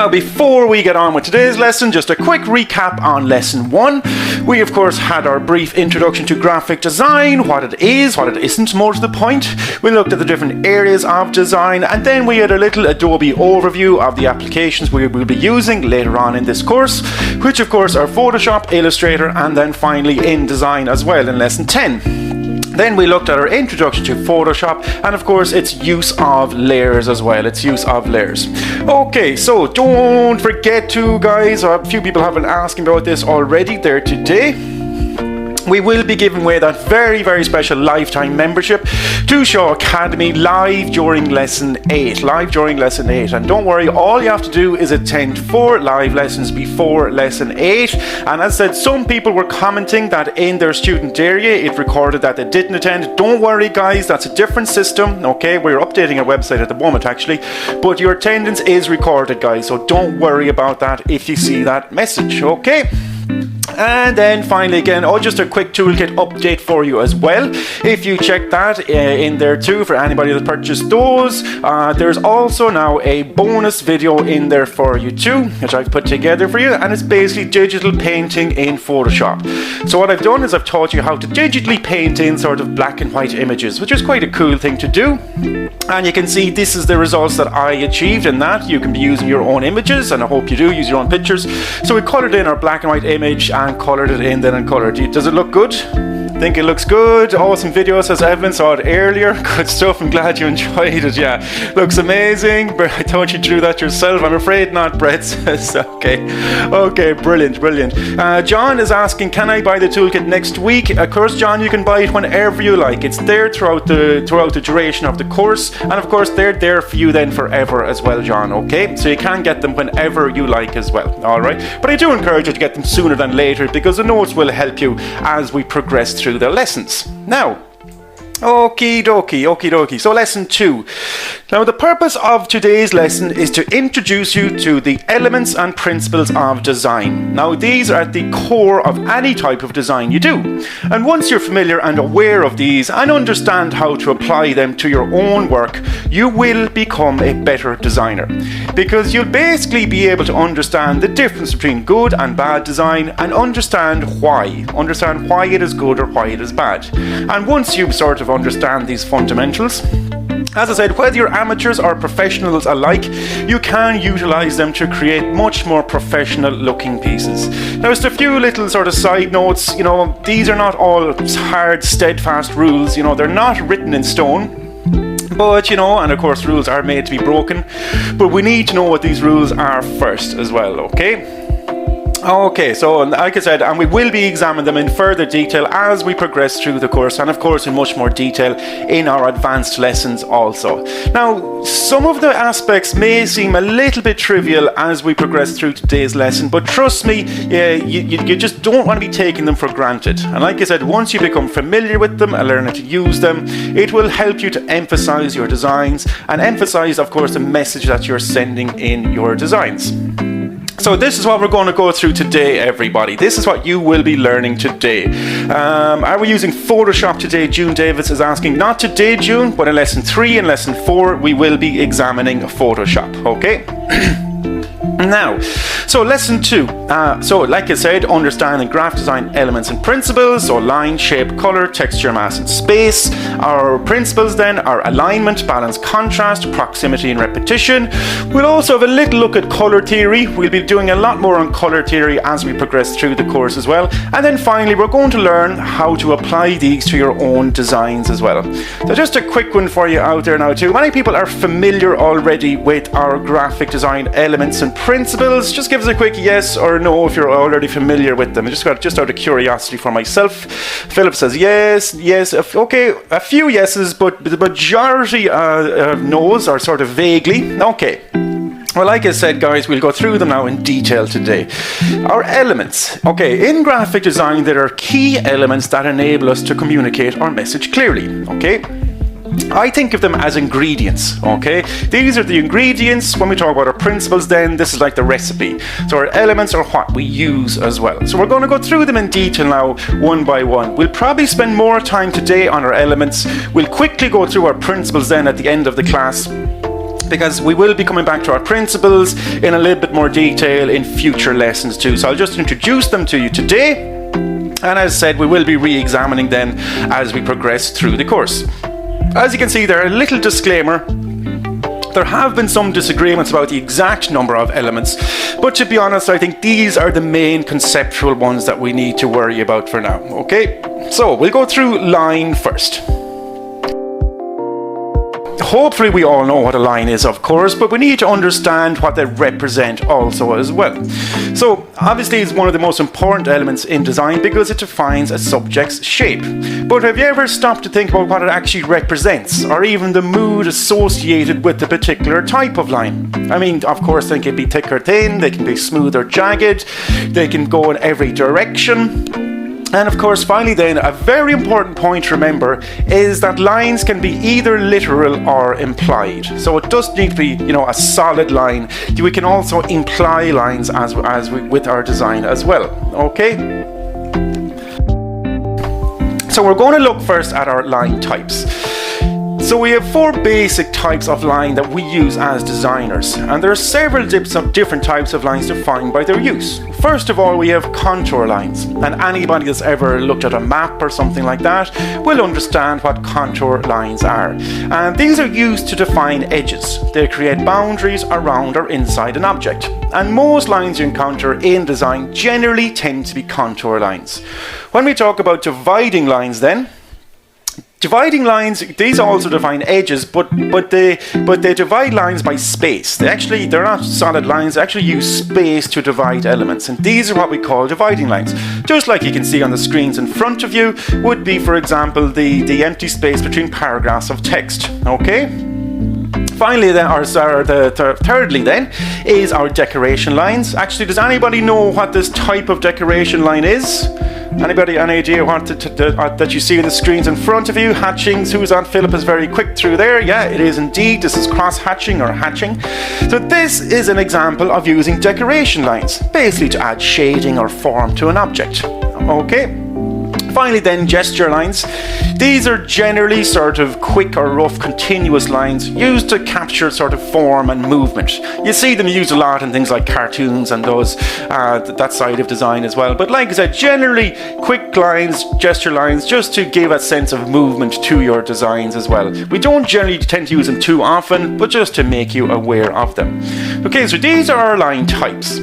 Now, before we get on with today's lesson, just a quick recap on lesson 1. We, of course, had our brief introduction to graphic design, what it is, what it isn't, more to the point. We looked at the different areas of design, and then we had a little Adobe overview of the applications we will be using later on in this course, which, of course, are Photoshop, Illustrator, and then finally InDesign as well in lesson 10. Then we looked at our introduction to Photoshop and of course its use of layers as well, Okay, so don't forget to, guys, a few people have been asking about this already there today. We will be giving away that very, very special lifetime membership to Shaw Academy live during lesson 8. And don't worry, all you have to do is attend 4 live lessons before lesson 8. And as I said, some people were commenting that in their student area it recorded that they didn't attend. Don't worry, guys, that's a different system. Okay, we're updating our website at the moment actually, but your attendance is recorded, guys, so don't worry about that if you see that message. Okay. And then finally again, just a quick toolkit update for you as well. If you check that in there too, for anybody that purchased those, there's also now a bonus video in there for you too, which I've put together for you, and it's basically digital painting in Photoshop. So what I've done is I've taught you how to digitally paint in sort of black and white images, which is quite a cool thing to do. And you can see this is the results that I achieved in that. You can be using your own images, and I hope you do use your own pictures. So we colored in our black and white image and colored it in then and colored it. Does it look good? I think it looks good. Awesome video, says Evelyn, saw it earlier. Good stuff, I'm glad you enjoyed it. Yeah, looks amazing. I thought you drew that yourself. I'm afraid not, Brett says. Okay, brilliant. John is asking, can I buy the toolkit next week? Of course, John, you can buy it whenever you like. It's there throughout the duration of the course, and of course they're there for you then forever as well, John. Okay, so you can get them whenever you like as well. All right, but I do encourage you to get them sooner than later, because the notes will help you as we progress through the lessons. Now, okie dokie. So lesson 2. Now the purpose of today's lesson is to introduce you to the elements and principles of design. Now these are at the core of any type of design you do. And once you're familiar and aware of these and understand how to apply them to your own work, you will become a better designer. Because you'll basically be able to understand the difference between good and bad design and understand why it is good or why it is bad. And once you sort of understand these fundamentals, as I said, whether you're amateurs or professionals alike, you can utilize them to create much more professional looking pieces. Now, just a few little sort of side notes. These are not all hard, steadfast rules. They're not written in stone. But, and of course rules are made to be broken. But we need to know what these rules are first as well, okay? Okay, so like I said, and we will be examining them in further detail as we progress through the course, and of course in much more detail in our advanced lessons also. Now, some of the aspects may seem a little bit trivial as we progress through today's lesson, but trust me, you just don't want to be taking them for granted. And like I said, once you become familiar with them and learn how to use them, it will help you to emphasize your designs and emphasize, of course, the message that you're sending in your designs. So this is what we're going to go through today, everybody. This is what you will be learning today. Are we using Photoshop today? June Davis is asking. Not today, June, but in lesson 3 and lesson 4, we will be examining Photoshop, okay? Now, so lesson 2. So like I said, understanding graphic design elements and principles. So line, shape, color, texture, mass, and space. Our principles then are alignment, balance, contrast, proximity, and repetition. We'll also have a little look at color theory. We'll be doing a lot more on color theory as we progress through the course as well. And then finally, we're going to learn how to apply these to your own designs as well. So just a quick one for you out there now too. Many people are familiar already with our graphic design elements and principles. Just give us a quick yes or no if you're already familiar with them. Just out of curiosity for myself. Philip says yes. Okay, a few yeses, but the majority of no's are sort of vaguely. Okay. Well, like I said, guys, we'll go through them now in detail today. Our elements. Okay, in graphic design, there are key elements that enable us to communicate our message clearly. Okay. I think of them as ingredients, okay? These are the ingredients. When we talk about our principles, then this is like the recipe. So our elements are what we use as well. So we're going to go through them in detail now, one by one. We'll probably spend more time today on our elements. We'll quickly go through our principles then at the end of the class, because we will be coming back to our principles in a little bit more detail in future lessons too. So I'll just introduce them to you today. And as said, we will be re-examining them as we progress through the course. As you can see there, a little disclaimer. There have been some disagreements about the exact number of elements, but to be honest, I think these are the main conceptual ones that we need to worry about for now, okay? So we'll go through line first. Hopefully we all know what a line is, of course, but we need to understand what they represent also as well. So obviously it's one of the most important elements in design because it defines a subject's shape. But have you ever stopped to think about what it actually represents, or even the mood associated with the particular type of line? I mean, of course they can be thick or thin, they can be smooth or jagged, they can go in every direction. And of course, finally then, a very important point to remember is that lines can be either literal or implied. So it doesn't need to be, a solid line. We can also imply lines with our design as well, okay? So we're going to look first at our line types. So we have 4 basic types of line that we use as designers, and there are several different types of lines defined by their use. First of all, we have contour lines, and anybody that's ever looked at a map or something like that will understand what contour lines are. And these are used to define edges. They create boundaries around or inside an object. And most lines you encounter in design generally tend to be contour lines. When we talk about dividing lines then, dividing lines, these also define edges, but they divide lines by space. They're not solid lines, they actually use space to divide elements, and these are what we call dividing lines. Just like you can see on the screens in front of you would be, for example, the empty space between paragraphs of text, okay? Finally then, thirdly then, is our decoration lines. Actually, does anybody know what this type of decoration line is? Anybody, any idea what that you see on the screens in front of you? Hatching, Susan Philip is very quick through there. Yeah, it is indeed. This is cross-hatching or hatching. So this is an example of using decoration lines, basically to add shading or form to an object. Okay. Finally then, gesture lines. These are generally sort of quick or rough continuous lines used to capture sort of form and movement. You see them used a lot in things like cartoons and those that side of design as well. But like I said, generally quick lines, gesture lines, just to give a sense of movement to your designs as well. We don't generally tend to use them too often, but just to make you aware of them. Okay, so these are our line types.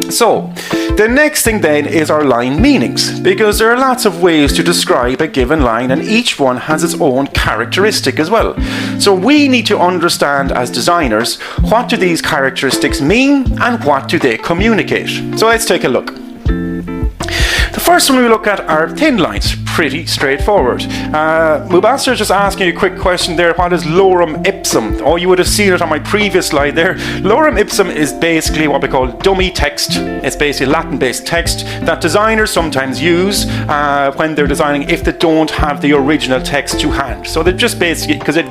So, the next thing then is our line meanings, because there are lots of ways to describe a given line and each one has its own characteristic as well. So we need to understand as designers, what do these characteristics mean and what do they communicate? So let's take a look. The first one we look at are thin lines. Pretty straightforward. Mubasser is just asking you a quick question there. What is lorem ipsum? Oh, you would have seen it on my previous slide there. Lorem ipsum is basically what we call dummy text. It's basically Latin-based text that designers sometimes use when they're designing if they don't have the original text to hand. So they're just basically, because it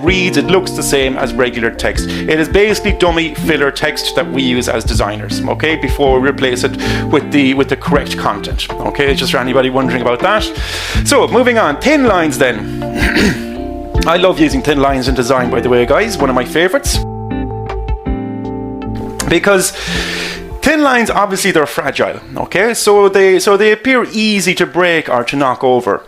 looks the same as regular text. It is basically dummy filler text that we use as designers, okay, before we replace it with the correct content. Okay, just for anybody wondering about that. So, moving on, thin lines then. I love using thin lines in design, by the way, guys, one of my favorites. Because thin lines, obviously, they're fragile, okay? So they appear easy to break or to knock over.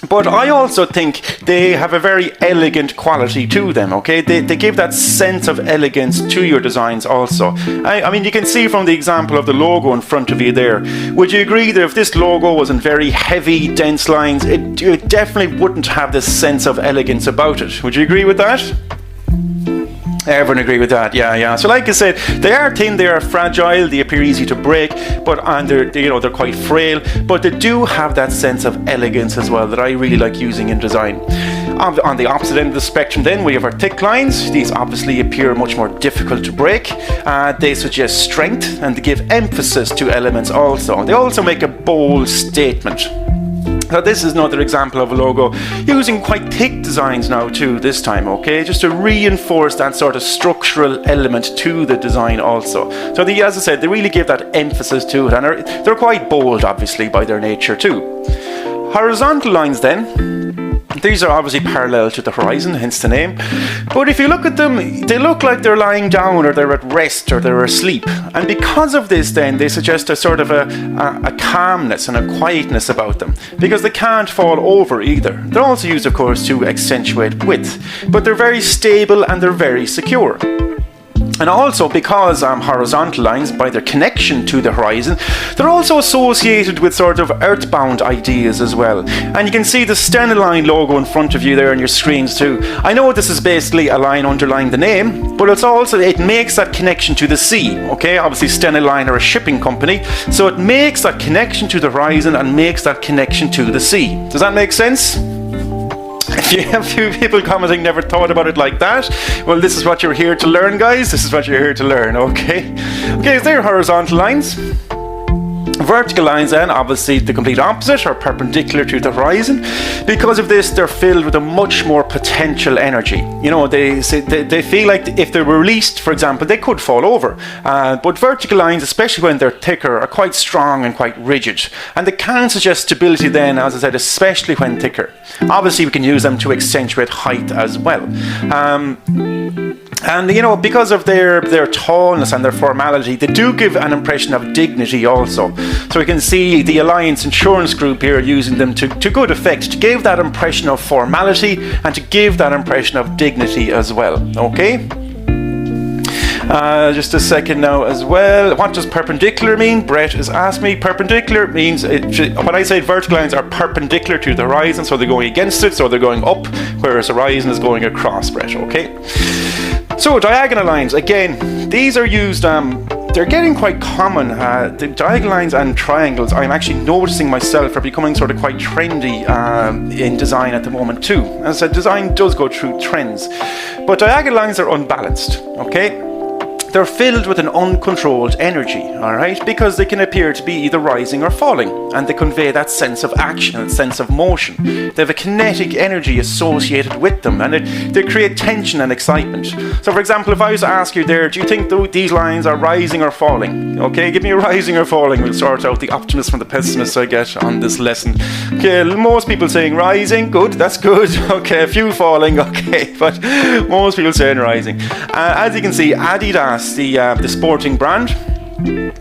But I also think they have a very elegant quality to them, okay? They give that sense of elegance to your designs also. I mean, you can see from the example of the logo in front of you there. Would you agree that if this logo was in very heavy, dense lines, it definitely wouldn't have this sense of elegance about it? Would you agree with that? Everyone agree with that? Yeah. So like I said, they are thin, they are fragile, they appear easy to break, and they're quite frail, but they do have that sense of elegance as well that I really like using in design. On the opposite end of the spectrum then, we have our thick lines. These obviously appear much more difficult to break. They suggest strength and they give emphasis to elements also. They also make a bold statement. Now this is another example of a logo using quite thick designs now too this time, okay, just to reinforce that sort of structural element to the design also. So as I said, they really give that emphasis to it, and they're quite bold obviously by their nature too. Horizontal lines then, These are obviously parallel to the horizon, hence the name. But if you look at them, they look like they're lying down, or they're at rest, or they're asleep. And because of this, then, they suggest a sort of a calmness and a quietness about them, because they can't fall over either. They're also used, of course, to accentuate width, but they're very stable and they're very secure. And also, because horizontal lines, by their connection to the horizon, they're also associated with sort of earthbound ideas as well. And you can see the Stena Line logo in front of you there on your screens too. I know this is basically a line underlying the name, but it makes that connection to the sea. Okay, obviously Stena Line are a shipping company, so it makes that connection to the horizon and makes that connection to the sea. Does that make sense? If you have a few people commenting, never thought about it like that, well, this is what you're here to learn, guys. This is what you're here to learn, okay? Okay, so they're horizontal lines. Vertical lines, then, obviously the complete opposite, are perpendicular to the horizon. Because of this, they're filled with a much more potential energy. You know, they feel like if they were released, for example, they could fall over. But vertical lines, especially when they're thicker, are quite strong and quite rigid. And they can suggest stability then, as I said, especially when thicker. Obviously, we can use them to accentuate height as well. And, you know, because of their tallness and their formality, they do give an impression of dignity also. So we can see the Alliance Insurance Group here using them to good effect, to give that impression of formality and to give that impression of dignity as well. Okay? Just a second now as well. What does perpendicular mean? Brett has asked me. Perpendicular means, when I say vertical lines are perpendicular to the horizon, so they're going against it, so they're going up, whereas the horizon is going across, Brett. Okay? So diagonal lines, again, these are used, they're getting quite common. The diagonal lines and triangles, I'm actually noticing myself, are becoming sort of quite trendy in design at the moment too. As I said, design does go through trends. But diagonal lines are unbalanced, okay? They're filled with an uncontrolled energy, alright? Because they can appear to be either rising or falling, and they convey that sense of action, that sense of motion. They have a kinetic energy associated with them, and they create tension and excitement. So for example, if I was to ask you there, do you think these lines are rising or falling? Okay, give me a rising or falling. We'll sort out the optimist from the pessimist I get on this lesson. Okay, most people saying rising, good, that's good. Okay, a few falling, okay, but most people saying rising. As you can see, Adidas, the sporting brand,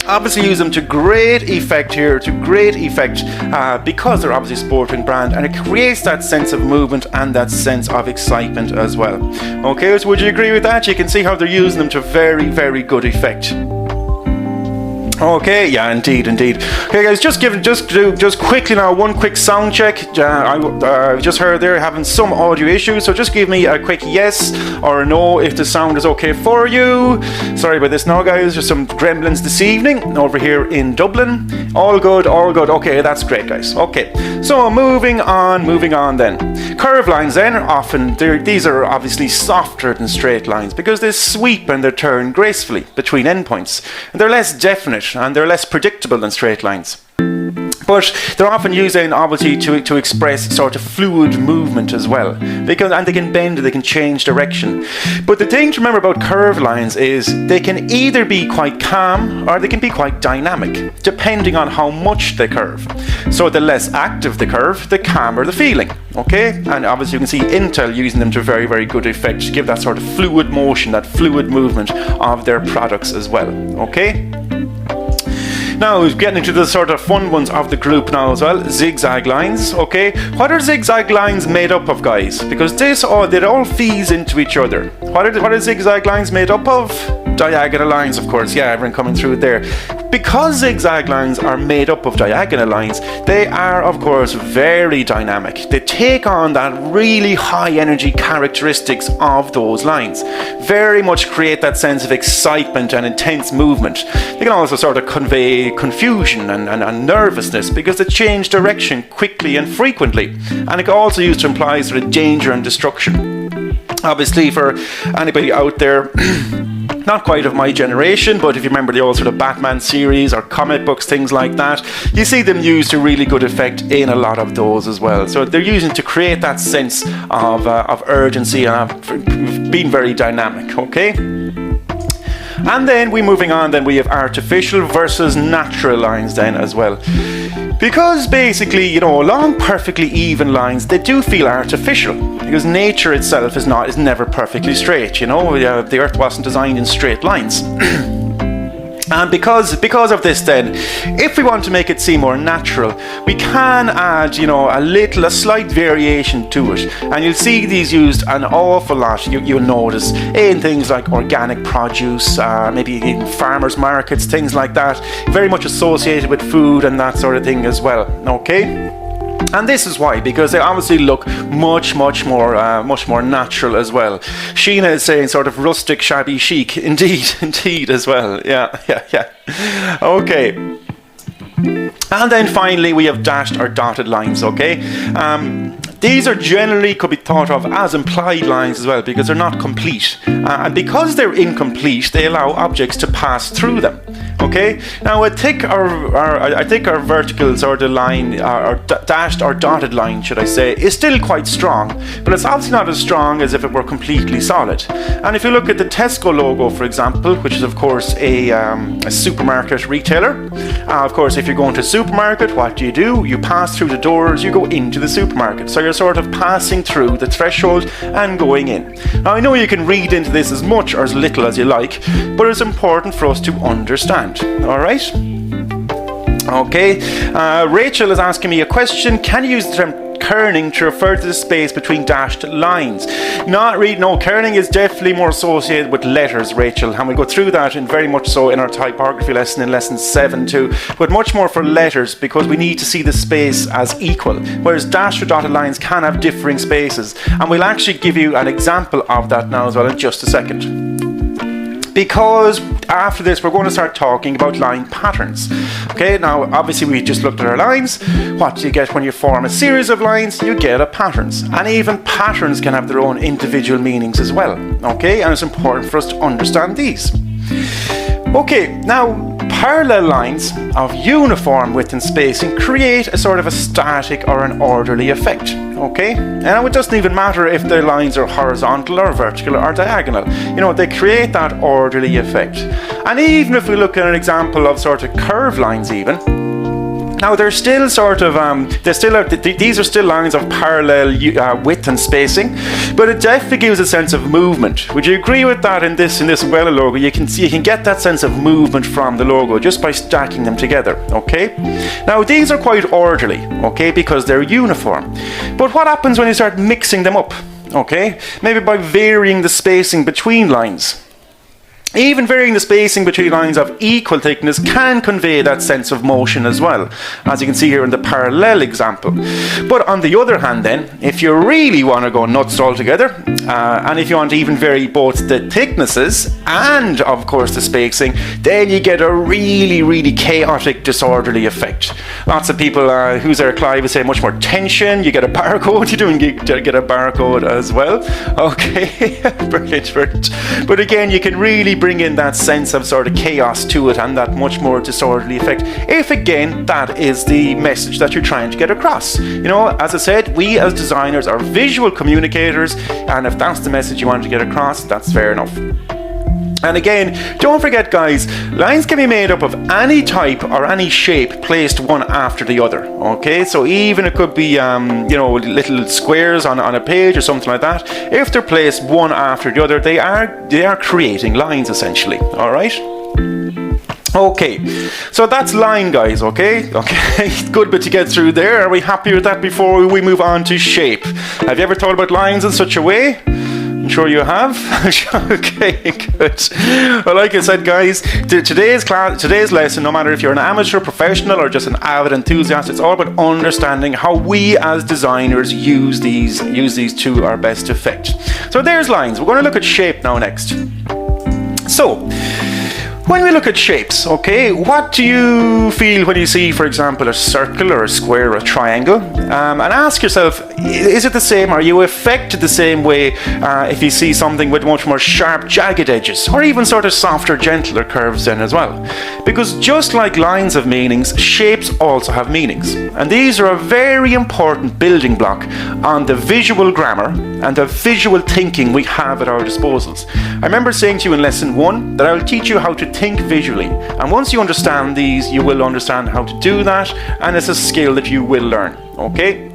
obviously use them to great effect here, because they're obviously a sporting brand, and it creates that sense of movement and that sense of excitement as well. Okay, so would you agree with that? You can see how they're using them to very, very good effect. Okay, yeah, indeed. Okay, guys, just quickly now, one quick sound check. I just heard they're having some audio issues, so just give me a quick yes or no if the sound is okay for you. Sorry about this now, guys. Just some gremlins this evening over here in Dublin. All good. Okay, that's great, guys. Okay, so moving on then. Curved lines then are often, these are obviously softer than straight lines because they sweep and they turn gracefully between endpoints. And they're less definite and they're less predictable than straight lines. But they're often used then obviously to express sort of fluid movement as well. And they can bend, they can change direction. But the thing to remember about curved lines is they can either be quite calm or they can be quite dynamic, depending on how much they curve. So the less active the curve, the calmer the feeling. Okay? And obviously you can see Intel using them to very, very good effect to give that sort of fluid motion, that fluid movement of their products as well. Okay? Now, we're getting into the sort of fun ones of the group now as well. Zigzag lines, okay? What are zigzag lines made up of, guys? Because it all feeds into each other. What are zigzag lines made up of? Diagonal lines, of course. Yeah, everyone coming through there. Because zigzag lines are made up of diagonal lines, they are, of course, very dynamic. They take on that really high energy characteristics of those lines. Very much create that sense of excitement and intense movement. They can also sort of convey confusion and nervousness because they change direction quickly and frequently. And it can also used to imply sort of danger and destruction. Obviously, for anybody out there not quite of my generation, but if you remember the old sort of Batman series or comic books, things like that, you see them used to really good effect in a lot of those as well. So they're using to create that sense of urgency and of being very dynamic, okay? And then we're moving on, then we have artificial versus natural lines then as well. Because basically, you know, long perfectly even lines, they do feel artificial, because nature itself is never perfectly straight, you know. The earth wasn't designed in straight lines. And because of this then, if we want to make it seem more natural, we can add, you know, a slight variation to it. And you'll see these used an awful lot, you'll notice, in things like organic produce, maybe in farmers markets, things like that. Very much associated with food and that sort of thing as well, okay? And this is why, because they obviously look much more natural as well. Sheena is saying sort of rustic, shabby chic. Indeed as well. Yeah. Okay. And then finally we have dashed or dotted lines, okay? These are generally could be thought of as implied lines as well, because they're not complete. And because they're incomplete, they allow objects to pass through them. Okay? Now I think our verticals, or the line, or dashed or dotted line, should I say, is still quite strong, but it's obviously not as strong as if it were completely solid. And if you look at the Tesco logo, for example, which is of course a supermarket retailer, of course if you're going to a supermarket, what do? You pass through the doors, you go into the supermarket. So you're sort of passing through the threshold and going in. Now I know you can read into this as much or as little as you like, but it's important for us to understand. Alright? Okay, Rachel is asking me a question. Can you use the term kerning to refer to the space between dashed lines? Not really, no. Kerning is definitely more associated with letters, Rachel, and we'll go through that in very much so in our typography lesson in lesson 7 too, but much more for letters, because we need to see the space as equal, whereas dashed or dotted lines can have differing spaces, and we'll actually give you an example of that now as well in just a second. Because after this we're going to start talking about line patterns. Okay, now obviously we just looked at our lines. What do you get when you form a series of lines? You get a patterns, and even patterns can have their own individual meanings as well. Okay, and it's important for us to understand these. Okay, now parallel lines of uniform width and spacing create a sort of a static or an orderly effect. Okay, and it doesn't even matter if the lines are horizontal or vertical or diagonal. You know, they create that orderly effect. And even if we look at an example of sort of curved lines even, now they're still sort of, these are still lines of parallel width and spacing, but it definitely gives a sense of movement. Would you agree with that in this umbrella logo? You can get that sense of movement from the logo just by stacking them together, okay? Now these are quite orderly, okay, because they're uniform. But what happens when you start mixing them up, okay? Maybe by varying the spacing between lines. Even varying the spacing between lines of equal thickness can convey that sense of motion as well, as you can see here in the parallel example. But on the other hand then, if you really want to go nuts altogether, and if you want to even vary both the thicknesses and of course the spacing, then you get a really chaotic, disorderly effect. Lots of people who's there, Clive, would say much more tension. You get a barcode, you get a barcode as well. Okay, brilliant. But again, you can really bring in that sense of sort of chaos to it and that much more disorderly effect, if again that is the message that you're trying to get across. You know, as I said, we as designers are visual communicators, and if that's the message you want to get across, that's fair enough. And again, don't forget guys, lines can be made up of any type or any shape placed one after the other. Okay, so even it could be you know, little squares on a page or something like that. If they're placed one after the other, they are creating lines essentially. Alright? Okay, so that's line guys, okay? Good bit to get through there. Are we happy with that before we move on to shape? Have you ever thought about lines in such a way? I'm sure you have. Okay, good. Well, like I said, guys, today's lesson, no matter if you're an amateur, professional, or just an avid enthusiast, it's all about understanding how we as designers use these to our best effect. So there's lines. We're going to look at shape now next. So When we look at shapes, okay, what do you feel when you see, for example, a circle or a square or a triangle? And ask yourself, is it the same? Are you affected the same way if you see something with much more sharp, jagged edges, or even sort of softer, gentler curves then as well? Because just like lines have meanings, shapes also have meanings. And these are a very important building block on the visual grammar and the visual thinking we have at our disposals. I remember saying to you in lesson 1 that I'll teach you how to think visually, and once you understand these, you will understand how to do that, and it's a skill that you will learn. Okay?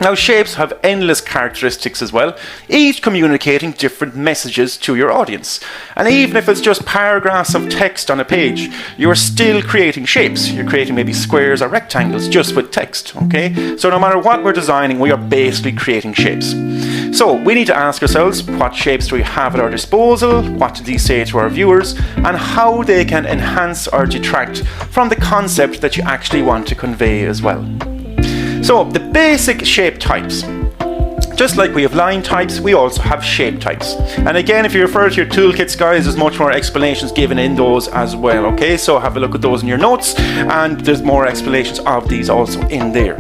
Now, shapes have endless characteristics as well, each communicating different messages to your audience. And even if it's just paragraphs of text on a page, you're still creating shapes. You're creating maybe squares or rectangles just with text, okay? So no matter what we're designing, we are basically creating shapes. So we need to ask ourselves, what shapes do we have at our disposal? What do these say to our viewers? And how they can enhance or detract from the concept that you actually want to convey as well. So the basic shape types. Just like we have line types, we also have shape types. And again, if you refer to your toolkits, guys, there's much more explanations given in those as well, okay? So have a look at those in your notes, and there's more explanations of these also in there.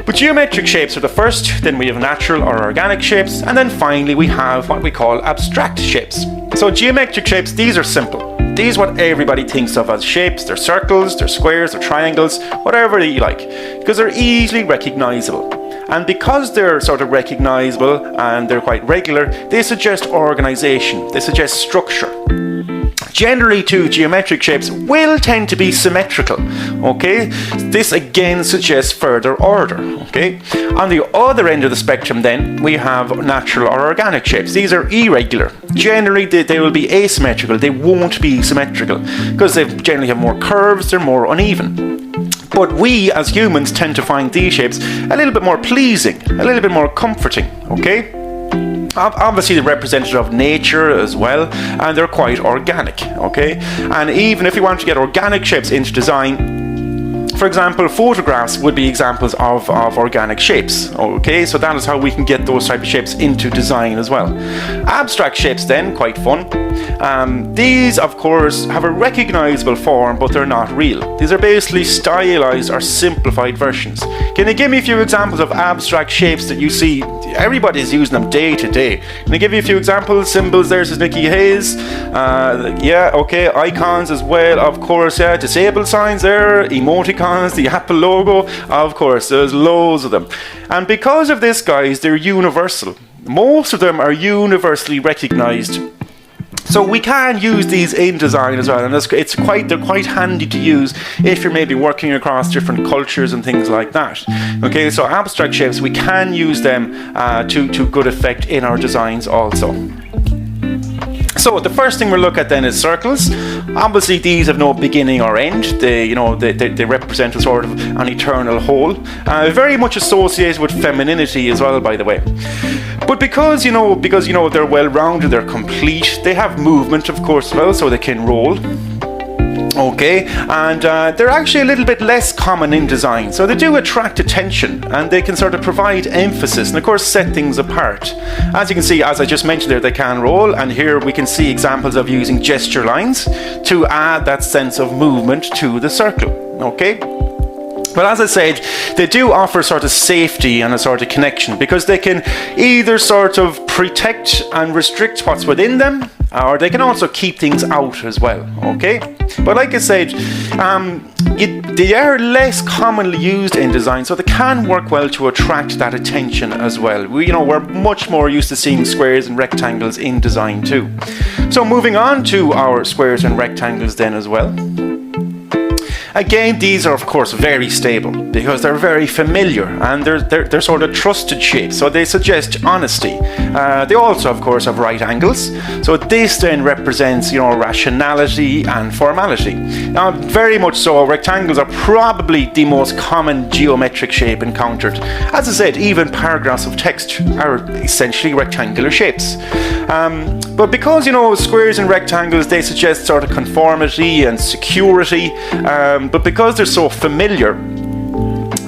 But geometric shapes are the first, then we have natural or organic shapes, and then finally we have what we call abstract shapes. So geometric shapes, these are simple. These are what everybody thinks of as shapes. They're circles, they're squares, they're triangles, whatever you like, because they're easily recognizable. And because they're sort of recognizable and they're quite regular, they suggest organization, they suggest structure. Generally too, geometric shapes will tend to be symmetrical, okay? This again suggests further order, okay? On the other end of the spectrum then, we have natural or organic shapes. These are irregular. Generally they will be asymmetrical, they won't be symmetrical, because they generally have more curves, they're more uneven. But we as humans tend to find these shapes a little bit more pleasing, a little bit more comforting, okay? Obviously they're representative of nature as well, and they're quite organic, okay? And even if you want to get organic shapes into design, for example, photographs would be examples of organic shapes, okay? So that is how we can get those type of shapes into design as well. Abstract shapes then, quite fun. These, of course, have a recognizable form, but they're not real. These are basically stylized or simplified versions. Can you give me a few examples of abstract shapes that you see? Everybody's using them day to day. Can I give you a few examples? Symbols, there's Nikki Hayes. Yeah, okay, icons as well, of course, yeah. Disabled signs there, emoticons, the Apple logo, of course, there's loads of them. And because of this, guys, they're universal. Most of them are universally recognized. So we can use these in design as well, and they're quite handy to use if you're maybe working across different cultures and things like that. Okay, so abstract shapes, we can use them to good effect in our designs also. So the first thing we'll look at then is circles. Obviously these have no beginning or end. They represent a sort of an eternal whole. Very much associated with femininity as well, by the way. But because they're well-rounded, they're complete, they have movement, of course, as well, so they can roll. Okay, and they're actually a little bit less common in design, so they do attract attention and they can sort of provide emphasis and of course set things apart. As you can see, as I just mentioned there, they can roll, and here we can see examples of using gesture lines to add that sense of movement to the circle. Okay. But as I said, they do offer sort of safety and a sort of connection, because they can either sort of protect and restrict what's within them, or they can also keep things out as well, okay? But like I said, they are less commonly used in design, so they can work well to attract that attention as well. We're much more used to seeing squares and rectangles in design too. So moving on to our squares and rectangles then as well. Again, these are of course very stable because they're very familiar and they're sort of trusted shapes, so they suggest honesty. They also of course have right angles, so this then represents rationality and formality. Now very much so, rectangles are probably the most common geometric shape encountered. As I said, even paragraphs of text are essentially rectangular shapes. But because squares and rectangles, they suggest sort of conformity and security, but because they're so familiar,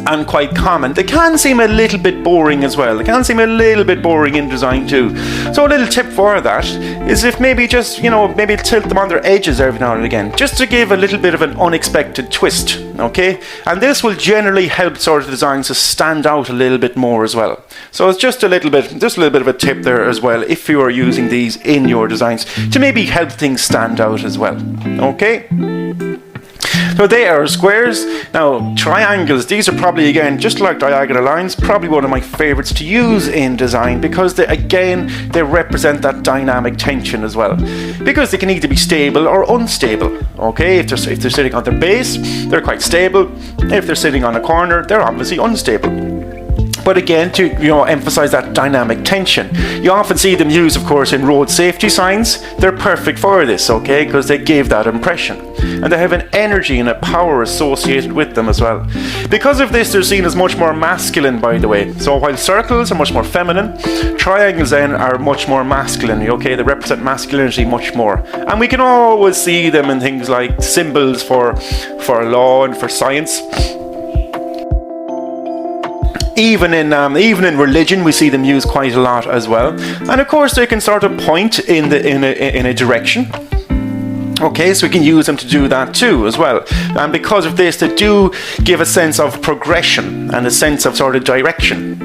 and quite common. They can seem a little bit boring as well. They can seem a little bit boring in design too. So a little tip for that is if maybe just, maybe tilt them on their edges every now and again, just to give a little bit of an unexpected twist, okay? And this will generally help sort of designs to stand out a little bit more as well. So it's just a little bit of a tip there as well, if you are using these in your designs, to maybe help things stand out as well, okay? So they are squares. Now triangles, these are probably, again, just like diagonal lines, probably one of my favorites to use in design, because they represent that dynamic tension as well, because they can either be stable or unstable, okay? If they're sitting on their base, they're quite stable. If they're sitting on a corner, they're obviously unstable. But again, to emphasize that dynamic tension, you often see them used, of course, in road safety signs. They're perfect for this, okay, because they give that impression, and they have an energy and a power associated with them as well. Because of this, they're seen as much more masculine, by the way. So while circles are much more feminine, triangles then are much more masculine, okay? They represent masculinity much more, and we can always see them in things like symbols for law and for science. Even in religion, we see them used quite a lot as well. And of course, they can sort of point in a direction. Okay, so we can use them to do that too as well. And because of this, they do give a sense of progression and a sense of sort of direction.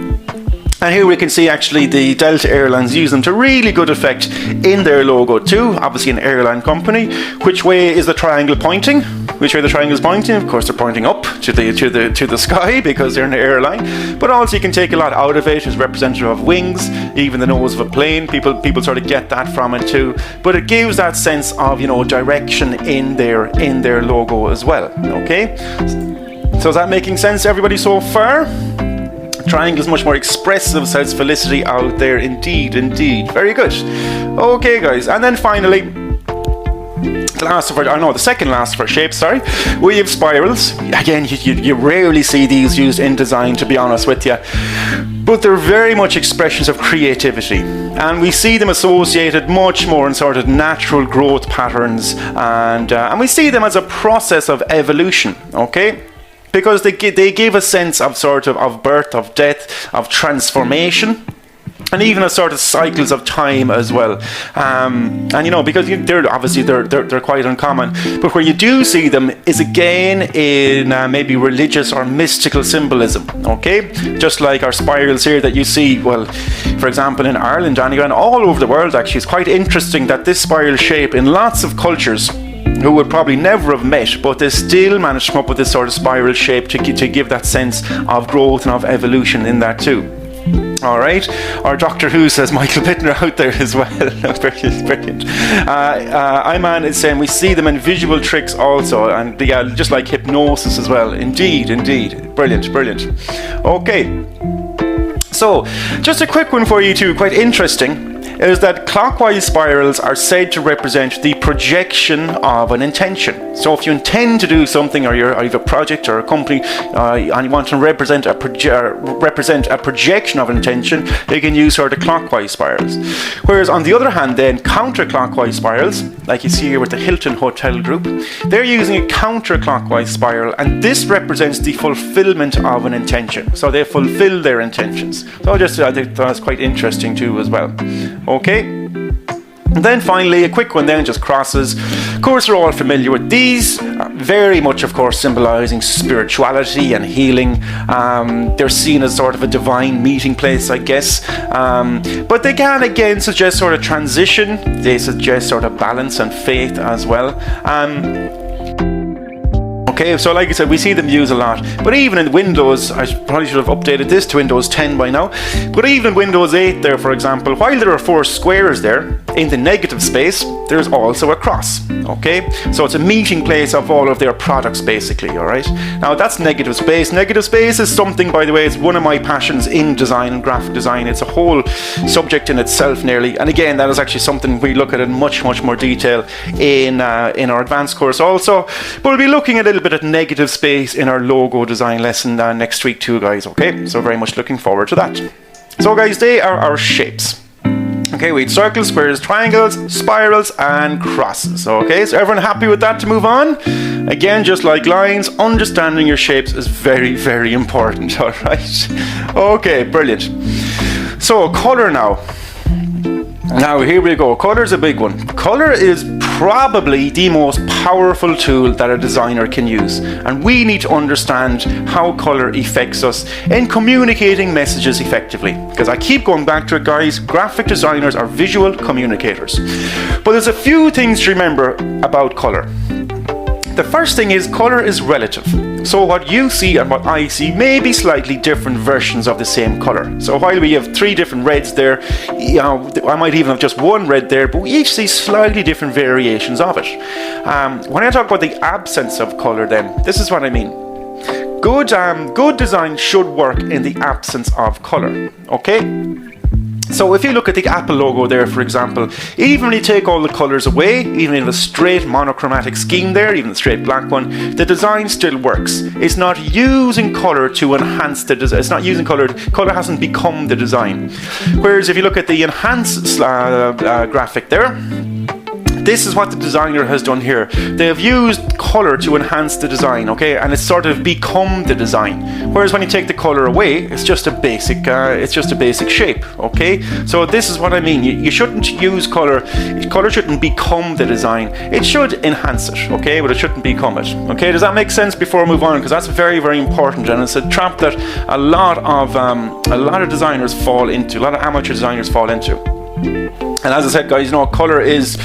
And here we can see actually the Delta Airlines use them to really good effect in their logo too. Obviously an airline company. Which way is the triangle pointing? Which way the triangle is pointing? Of course, they're pointing up to the sky, because they're an airline. But also you can take a lot out of it as representative of wings, even the nose of a plane. People sort of get that from it too. But it gives that sense of direction in their logo as well. Okay. So is that making sense to everybody so far? Triangle is much more expressive, says Felicity out there. Indeed. Very good. Okay, guys. And then finally, the second last for shapes, sorry. We have spirals. Again, you rarely see these used in design, to be honest with you. But they're very much expressions of creativity. And we see them associated much more in sort of natural growth patterns. And we see them as a process of evolution, okay? Because they give a sense of of birth, of death, of transformation, and even a sort of cycles of time as well. Because they're quite uncommon. But where you do see them is again in maybe religious or mystical symbolism. Okay, just like our spirals here that you see. Well, for example, in Ireland, and all over the world, actually, it's quite interesting that this spiral shape in lots of cultures, who would probably never have met, but they still managed to come up with this sort of spiral shape to give that sense of growth and of evolution in that too. Alright, our Doctor Who says Michael Bittner out there as well. Brilliant. Iman is saying we see them in visual tricks also, and just like hypnosis as well. Indeed. Brilliant. Okay, so just a quick one for you too, quite interesting, is that clockwise spirals are said to represent the projection of an intention. So if you intend to do something, or you have a project or a company, and you want to represent a projection of an intention, you can use sort of clockwise spirals. Whereas on the other hand then, counterclockwise spirals, like you see here with the Hilton Hotel Group, they're using a counterclockwise spiral, and this represents the fulfillment of an intention. So they fulfill their intentions. So I think that's quite interesting too as well. Okay, and then finally a quick one then, just crosses. Of course, we're all familiar with these, very much of course symbolizing spirituality and healing. They're seen as sort of a divine meeting place, I guess, but they can again suggest sort of transition. They suggest sort of balance and faith as well. Okay, so like I said, we see them used a lot. But even in Windows, I probably should have updated this to Windows 10 by now. But even Windows 8 there, for example, while there are 4 squares there, in the negative space, there's also a cross. Okay, so it's a meeting place of all of their products, basically. All right. Now that's negative space. Negative space is something, by the way, it's one of my passions in design and graphic design. It's a whole subject in itself, nearly. And again, that is actually something we look at in much more detail in our advanced course also. But we'll be looking a little bit at negative space in our logo design lesson next week too, guys. Okay, so very much looking forward to that. So guys, they are our shapes. Okay, we had circles, squares, triangles, spirals, and crosses. Okay, so everyone happy with that to move on? Again, just like lines, understanding your shapes is very, very important, all right? Okay, brilliant. So, colour now. Now, here we go. Colour is a big one. Colour is probably the most powerful tool that a designer can use. And we need to understand how colour affects us in communicating messages effectively. Because I keep going back to it, guys, graphic designers are visual communicators. But there's a few things to remember about colour. The first thing is colour is relative. So what you see and what I see may be slightly different versions of the same colour. So while we have 3 different reds there, I might even have just 1 red there, but we each see slightly different variations of it. When I talk about the absence of colour then, this is what I mean. Good design should work in the absence of colour, okay? So if you look at the Apple logo there, for example, even when you take all the colours away, even in a straight monochromatic scheme there, even the straight black one, the design still works. It's not using colour to enhance the design. It's not using colour. Colour hasn't become the design. Whereas if you look at the enhance graphic there, this is what the designer has done here. They have used colour to enhance the design, okay, and it's sort of become the design. Whereas when you take the colour away, it's just a basic shape, okay. So this is what I mean. You shouldn't use colour. Colour shouldn't become the design. It should enhance it, okay, but it shouldn't become it. Okay, does that make sense? Before I move on, because that's very, very important, and it's a trap that a lot of designers fall into. A lot of amateur designers fall into. And as I said, guys, you know, colour is.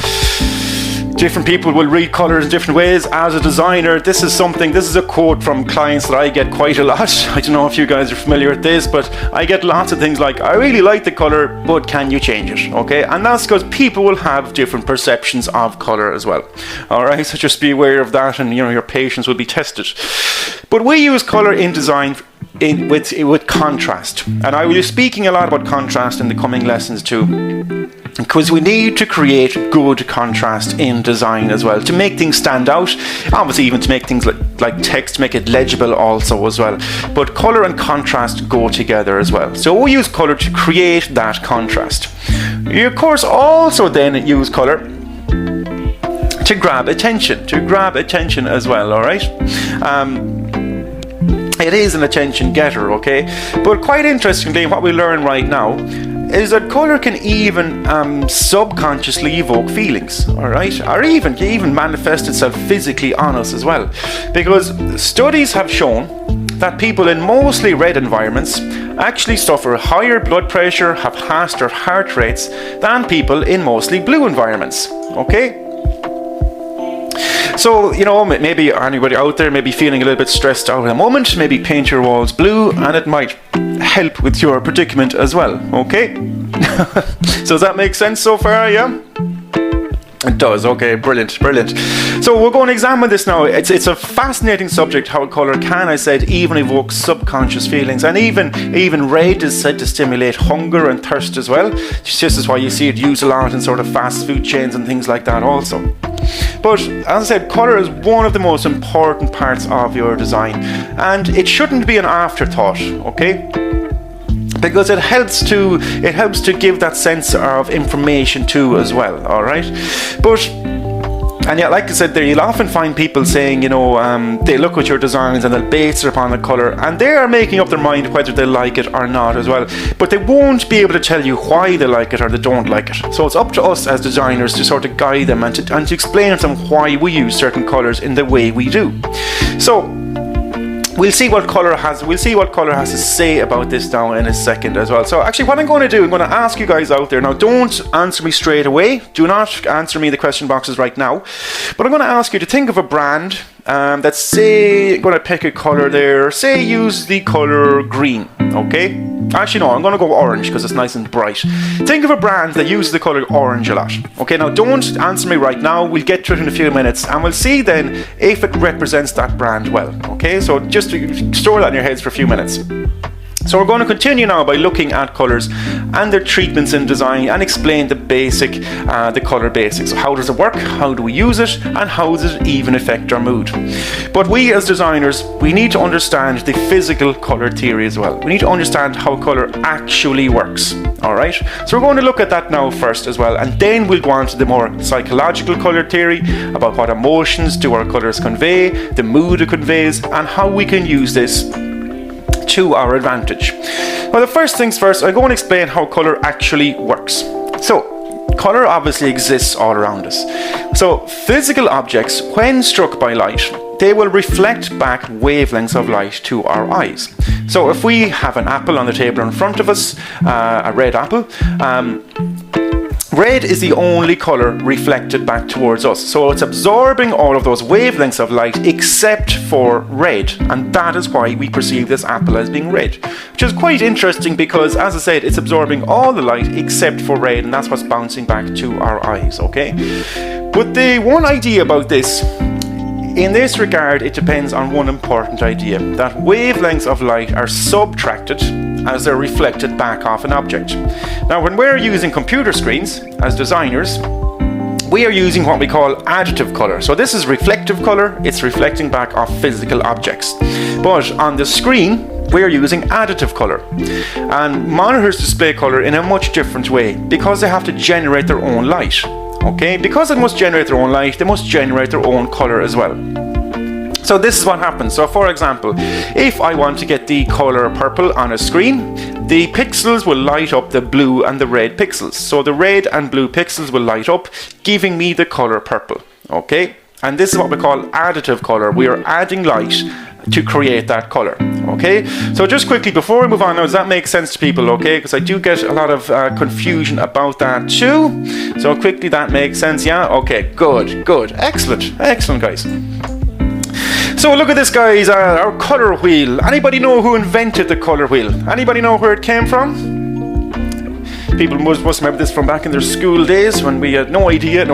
Different people will read colours in different ways. As a designer, this is a quote from clients that I get quite a lot. I don't know if you guys are familiar with this, but I get lots of things like, I really like the colour, but can you change it? Okay, and that's because people will have different perceptions of colour as well. Alright, so just be aware of that, and you know, your patience will be tested. But we use colour in design with contrast, and I will be speaking a lot about contrast in the coming lessons too, because we need to create good contrast in design as well, to make things stand out, obviously even to make things like text, make it legible also as well. But colour and contrast go together as well, so we use colour to create that contrast. You of course also then use colour to grab attention as well, alright? It is an attention getter, okay? But quite interestingly, what we learn right now is that colour can even subconsciously evoke feelings, alright? Or even manifest itself physically on us as well. Because studies have shown that people in mostly red environments actually suffer higher blood pressure, have faster heart rates than people in mostly blue environments, okay? So, you know, maybe anybody out there may be feeling a little bit stressed out at the moment, maybe paint your walls blue and it might help with your predicament as well, okay? So does that make sense so far, yeah? It does, okay, brilliant. So we're going to examine this now. It's a fascinating subject, how colour can, I said, even evoke subconscious feelings, and even red is said to stimulate hunger and thirst as well. This is why you see it used a lot in sort of fast food chains and things like that also. But as I said, colour is one of the most important parts of your design, and it shouldn't be an afterthought, okay? Because it helps to give that sense of information too as well, alright? And yeah, like I said there, you'll often find people saying, you know, they look at your designs and they'll base it upon the colour, and they are making up their mind whether they like it or not as well. But they won't be able to tell you why they like it or they don't like it. So it's up to us as designers to sort of guide them and to explain to them why we use certain colours in the way we do. So we'll see what colour has to say about this now in a second as well. So actually what I'm going to do, I'm going to ask you guys out there now, don't answer me straight away, do not answer me in the question boxes right now, but I'm going to ask you to think of a brand that's, say, I'm going to pick a colour there, say use the colour green, okay? Actually no, I'm going to go orange because it's nice and bright. Think of a brand that uses the colour orange a lot. Okay, now don't answer me right now, we'll get to it in a few minutes and we'll see then if it represents that brand well. Okay, so just store that in your heads for a few minutes. So we're going to continue now by looking at colours and their treatments in design and explain the colour basics. So how does it work, how do we use it, and how does it even affect our mood? But we as designers, we need to understand the physical colour theory as well. We need to understand how colour actually works. Alright, so we're going to look at that now first as well, and then we'll go on to the more psychological colour theory about what emotions do our colours convey, the mood it conveys, and how we can use this to our advantage. Well, the first things first, I'm going to explain how colour actually works. So, colour obviously exists all around us. So, physical objects, when struck by light, they will reflect back wavelengths of light to our eyes. So, if we have an apple on the table in front of us, a red apple, red is the only colour reflected back towards us. So it's absorbing all of those wavelengths of light except for red. And that is why we perceive this apple as being red. Which is quite interesting because, as I said, it's absorbing all the light except for red, and that's what's bouncing back to our eyes, okay? But the one idea about this, in this regard, it depends on one important idea, that wavelengths of light are subtracted as they're reflected back off an object. Now, when we're using computer screens as designers, we are using what we call additive colour. So this is reflective colour, it's reflecting back off physical objects. But on the screen, we're using additive colour. And monitors display colour in a much different way because they have to generate their own light. Okay, because they must generate their own light, they must generate their own colour as well. So this is what happens. So for example, if I want to get the colour purple on a screen, the pixels will light up the blue and the red pixels. So the red and blue pixels will light up, giving me the colour purple. Okay, and this is what we call additive colour. We are adding light to create that colour. Okay, so just quickly before we move on now, does that make sense to people? Okay, because I do get a lot of confusion about that too. So quickly, that makes sense, yeah? Okay, good, excellent, guys. So look at this, guys, our colour wheel. Anybody know who invented the colour wheel? Anybody know where it came from? People must remember this from back in their school days when we had no idea.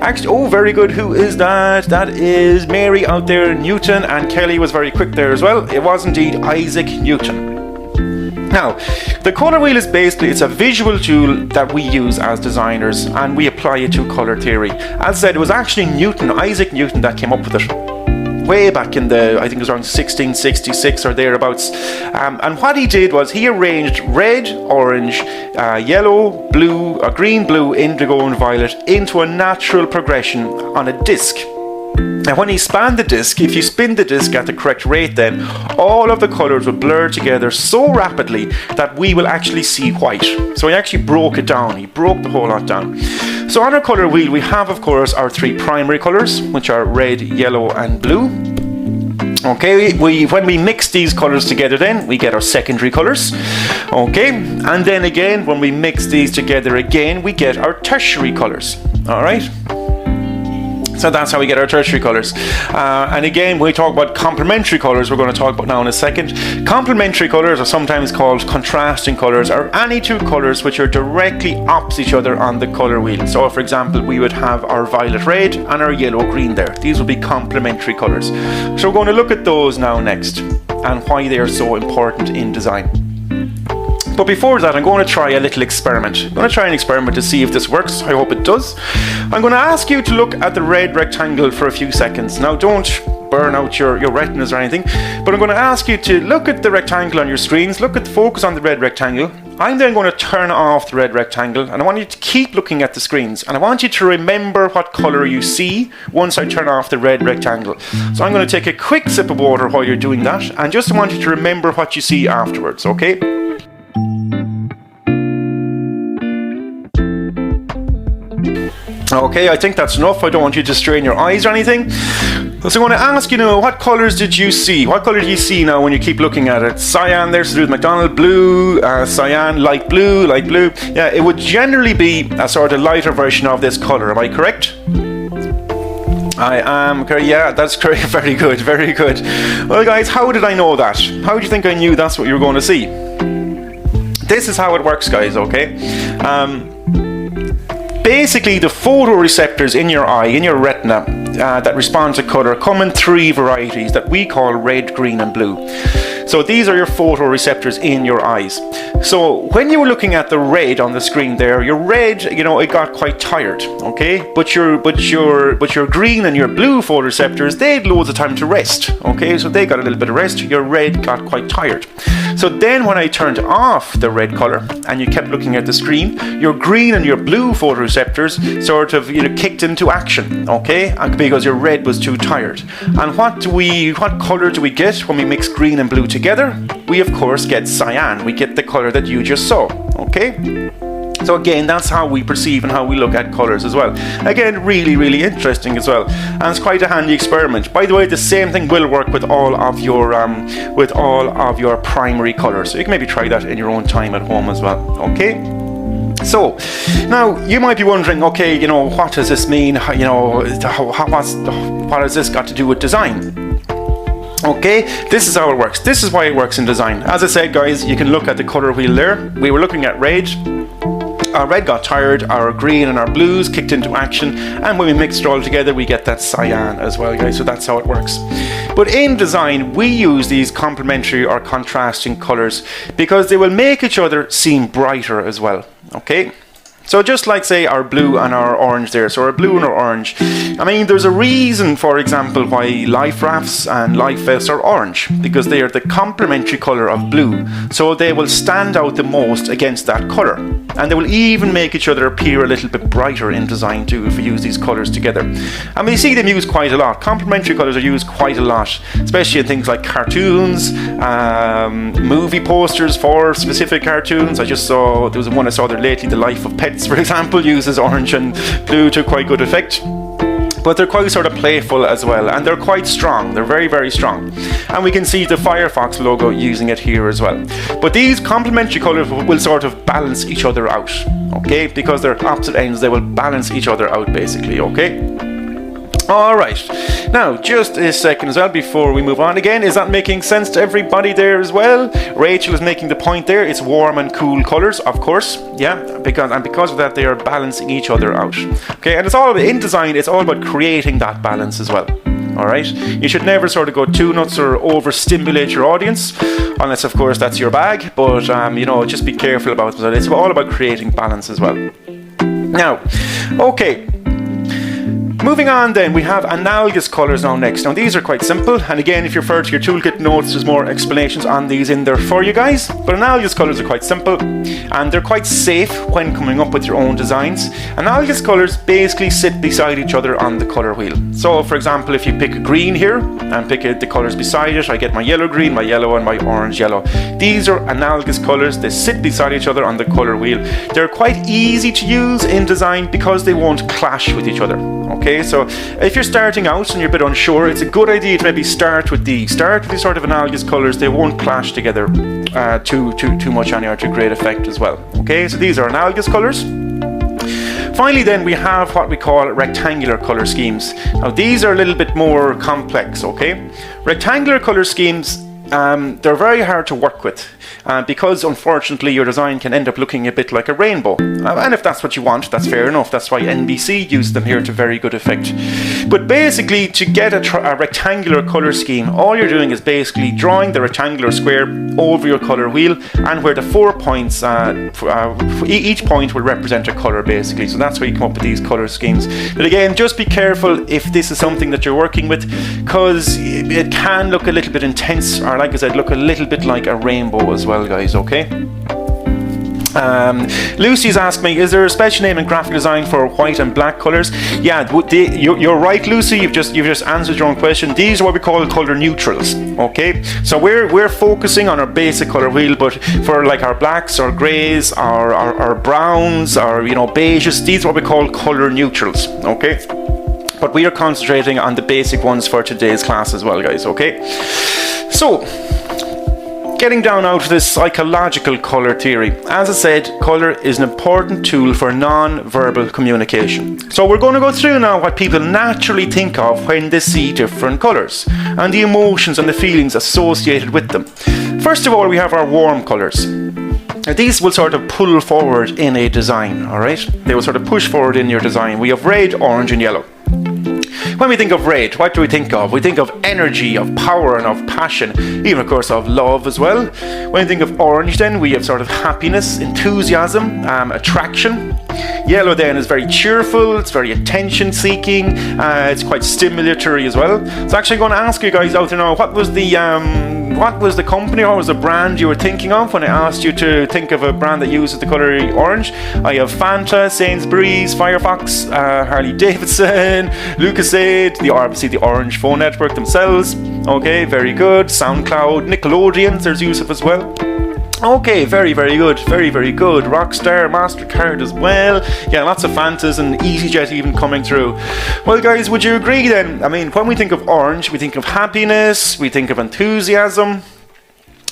Actually, oh, very good. Who is that? That is Mary out there, Newton, and Kelly was very quick there as well. It was indeed Isaac Newton. Now, the colour wheel is basically, it's a visual tool that we use as designers, and we apply it to colour theory. As I said, it was actually Isaac Newton, that came up with it. Way back in I think it was around 1666 or thereabouts. And what he did was he arranged red, orange, yellow, blue, green, blue, indigo and violet into a natural progression on a disc. And when he spanned the disc, if you spin the disc at the correct rate, then all of the colours will blur together so rapidly that we will actually see white. So he actually broke it down. He broke the whole lot down. So on our colour wheel, we have, of course, our three primary colours, which are red, yellow and blue. Okay, when we mix these colours together, then we get our secondary colours. Okay, and then again, when we mix these together again, we get our tertiary colours. All right. So that's how we get our tertiary colours. And again, when we talk about complementary colours, we're going to talk about now in a second. Complementary colours are sometimes called contrasting colours, or any two colours which are directly opposite each other on the colour wheel. So for example, we would have our violet red and our yellow green there. These will be complementary colours. So we're going to look at those now next, and why they are so important in design. But before that, I'm going to try a little experiment. I'm going to try an experiment to see if this works. I hope it does. I'm going to ask you to look at the red rectangle for a few seconds. Now, don't burn out your retinas or anything, but I'm going to ask you to look at the rectangle on your screens, focus on the red rectangle. I'm then going to turn off the red rectangle, and I want you to keep looking at the screens, and I want you to remember what colour you see once I turn off the red rectangle. So I'm going to take a quick sip of water while you're doing that, and just want you to remember what you see afterwards, okay? Okay, I think that's enough. I don't want you to strain your eyes or anything. So I want to ask you now, what colours did you see? What colour do you see now when you keep looking at it? Cyan, there's to do with McDonald, blue, cyan, light blue. Yeah, it would generally be a sort of lighter version of this colour. Am I correct? I am correct. Yeah, that's correct. Very good. Well, guys, how did I know that? How do you think I knew that's what you were going to see? This is how it works, guys, okay? Basically, the photoreceptors in your eye, in your retina, that respond to colour come in three varieties that we call red, green and blue. So these are your photoreceptors in your eyes. So when you were looking at the red on the screen there, your red, you know, it got quite tired, okay? But your green and your blue photoreceptors, they had loads of time to rest, okay? So they got a little bit of rest. Your red got quite tired. So then when I turned off the red color and you kept looking at the screen, your green and your blue photoreceptors sort of, you know, kicked into action, okay? Because your red was too tired. And what color do we get when we mix green and blue together? We of course get cyan. We get the color that you just saw, okay? So again, that's how we perceive and how we look at colours as well. Again, really, really interesting as well, and it's quite a handy experiment. By the way, the same thing will work with all of your primary colours. So you can maybe try that in your own time at home as well. Okay. So now you might be wondering, okay, you know, what does this mean? You know, what has this got to do with design? Okay, this is how it works. This is why it works in design. As I said, guys, you can look at the colour wheel there. We were looking at red. Our red got tired, our green and our blues kicked into action, and when we mixed it all together we get that cyan as well, guys. So that's how it works. But in design we use these complementary or contrasting colours because they will make each other seem brighter as well, okay? So just like, say, our blue and our orange there, so our blue and our orange, I mean, there's a reason, for example, why life rafts and life vests are orange, because they are the complementary colour of blue, so they will stand out the most against that colour, and they will even make each other appear a little bit brighter in design too if we use these colours together. And we see them used quite a lot. Complementary colours are used quite a lot, especially in things like cartoons, movie posters for specific cartoons. I just saw, there was one I saw there lately, The Life of Pets, for example, uses orange and blue to quite good effect. But they're quite sort of playful as well, and they're quite strong. They're very, very strong. And we can see the Firefox logo using it here as well. But these complementary colours will sort of balance each other out, okay? Because they're opposite ends, they will balance each other out basically, okay? Alright, now just a second as well before we move on again. Is that making sense to everybody there as well? Rachel is making the point there, it's warm and cool colours, of course, yeah, because of that they are balancing each other out. Okay, and it's all in design, it's all about creating that balance as well. Alright, you should never sort of go too nuts or overstimulate your audience, unless of course that's your bag, but you know, just be careful about it. It's all about creating balance as well. Now, okay. Moving on then, we have analogous colours now next. Now these are quite simple, and again if you refer to your toolkit notes there's more explanations on these in there for you guys, but analogous colours are quite simple and they're quite safe when coming up with your own designs. Analogous colours basically sit beside each other on the colour wheel. So for example, if you pick a green here and pick the colours beside it, I get my yellow green, my yellow and my orange yellow. These are analogous colours, they sit beside each other on the colour wheel. They're quite easy to use in design because they won't clash with each other. Okay, so if you're starting out and you're a bit unsure, it's a good idea to maybe start with these sort of analogous colours. They won't clash together too much anyway, to great effect as well. Okay, so these are analogous colours. Finally then we have what we call rectangular colour schemes. Now these are a little bit more complex, okay? Rectangular colour schemes, they're very hard to work with because unfortunately your design can end up looking a bit like a rainbow, and if that's what you want, that's fair enough. That's why NBC used them here to very good effect. But basically, to get a rectangular colour scheme, all you're doing is basically drawing the rectangular square over your colour wheel, and where the 4 points, each point will represent a colour basically. So that's where you come up with these colour schemes. But again, just be careful if this is something that you're working with, because it can look a little bit intense, or like I said, look a little bit like a rainbow as well, guys, okay? Lucy's asked me, is there a special name in graphic design for white and black colours? Yeah, you're right, Lucy, you've just answered your own question. These are what we call colour neutrals, okay? So we're focusing on our basic colour wheel, but for like our blacks, our greys, our browns, our, you know, beiges, these are what we call colour neutrals, okay? But we are concentrating on the basic ones for today's class as well, guys, okay? So, getting down now to this psychological colour theory. As I said, colour is an important tool for non-verbal communication. So we're going to go through now what people naturally think of when they see different colours, and the emotions and the feelings associated with them. First of all, we have our warm colours. Now, these will sort of pull forward in a design, alright? They will sort of push forward in your design. We have red, orange and yellow. When we think of red, what do we think of? We think of energy, of power, and of passion, even of course of love as well. When we think of orange then, we have sort of happiness, enthusiasm, attraction. Yellow then is very cheerful, it's very attention seeking, it's quite stimulatory as well. So actually I'm going to ask you guys out there now, what was the company or was the brand you were thinking of when I asked you to think of a brand that uses the colour orange? I have Fanta, Sainsbury's, Firefox, Harley Davidson, Lucozade, obviously the Orange phone network themselves. Okay, very good. SoundCloud, Nickelodeon, there's Yusuf as well. Okay, very, very good. Very, very good. Rockstar, MasterCard as well. Yeah, lots of Fantas and EasyJet even coming through. Well, guys, would you agree then? I mean, when we think of orange, we think of happiness, we think of enthusiasm,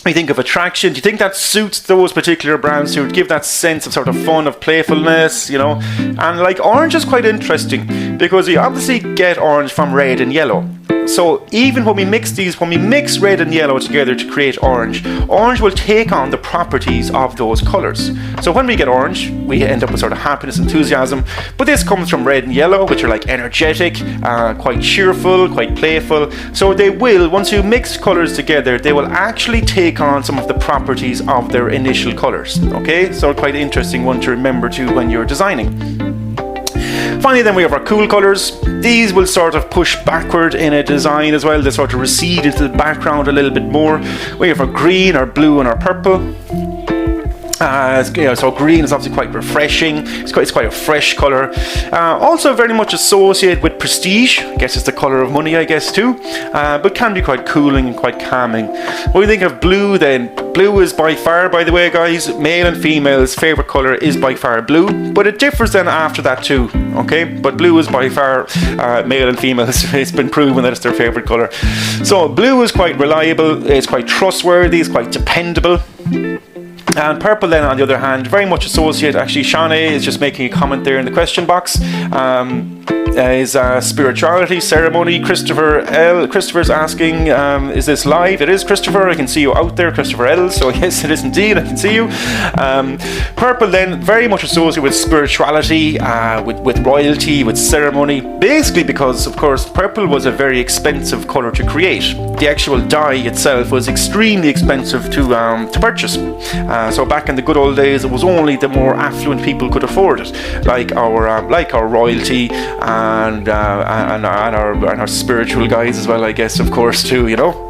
we think of attraction. Do you think that suits those particular brands who would give that sense of sort of fun, of playfulness, you know? And like orange is quite interesting because you obviously get orange from red and yellow. So even when we mix red and yellow together to create orange will take on the properties of those colours. So when we get orange, we end up with sort of happiness, enthusiasm, but this comes from red and yellow, which are like energetic, quite cheerful, quite playful. So they will, once you mix colours together, they will actually take on some of the properties of their initial colours. Okay, so quite interesting one to remember too when you're designing. Finally then we have our cool colours. These will sort of push backward in a design as well. They sort of recede into the background a little bit more. We have our green, our blue and our purple. So green is obviously quite refreshing. It's quite a fresh colour. Also very much associated with prestige. I guess it's the colour of money, I guess too. But can be quite cooling and quite calming. When we think of blue then, blue is by far, by the way guys, male and female's favourite colour is by far blue. But it differs then after that too, okay? But blue is by far male and female's. It's been proven that it's their favourite colour. So blue is quite reliable, it's quite trustworthy, it's quite dependable. And purple then on the other hand, very much associated, actually Shanae is just making a comment there in the question box, is spirituality, ceremony. Christopher's asking, is this live? It is, Christopher, I can see you out there, Christopher L, so yes it is indeed, I can see you. Purple then, very much associated with spirituality, with royalty, with ceremony, basically because of course purple was a very expensive colour to create. The actual dye itself was extremely expensive to purchase. So back in the good old days, it was only the more affluent people could afford it, like our royalty and our spiritual guys as well, I guess, of course, too, you know.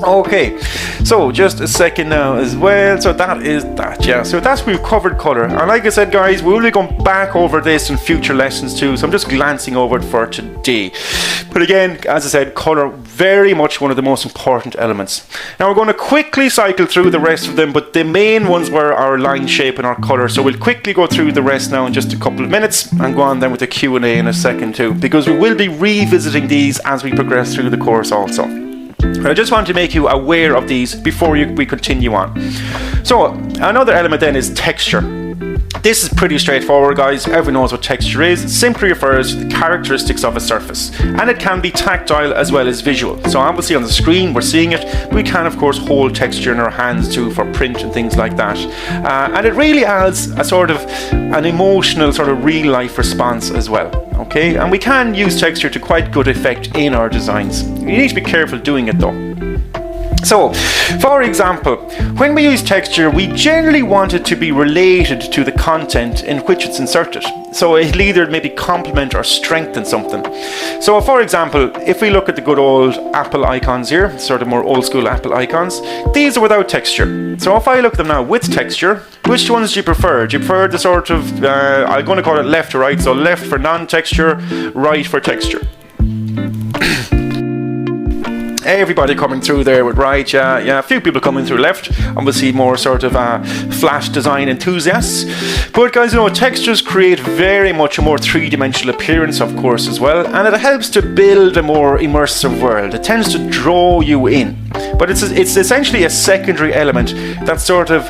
Okay, so just a second now as well. So that is that, yeah. So that's, we've covered colour, and like I said, guys, we will be going back over this in future lessons too. So I'm just glancing over it for today. But again, as I said, colour very much one of the most important elements. Now we're going to quickly cycle through the rest of them, but the main ones were our line shape and our colour. So we'll quickly go through the rest now in just a couple of minutes and go on then with the Q&A in a second too, because we will be revisiting these as we progress through the course also. I just want to make you aware of these before we continue on. So another element then is texture. This is pretty straightforward, guys. Everyone knows what texture is. It simply refers to the characteristics of a surface, and it can be tactile as well as visual. So obviously on the screen we're seeing it, but we can of course hold texture in our hands too for print and things like that. And it really adds a sort of an emotional sort of real life response as well. Okay, and we can use texture to quite good effect in our designs. You need to be careful doing it though. So, for example, when we use texture, we generally want it to be related to the content in which it's inserted. So it'll either maybe complement or strengthen something. So for example, if we look at the good old Apple icons here, sort of more old school Apple icons, these are without texture. So if I look at them now with texture, which ones do you prefer? Do you prefer the sort of, I'm going to call it left or right, so left for non-texture, right for texture. Everybody coming through there with right, yeah, a few people coming through left, obviously more sort of flat design enthusiasts. But guys, you know, textures create very much a more three-dimensional appearance, of course, as well, and it helps to build a more immersive world. It tends to draw you in. But it's essentially a secondary element that sort of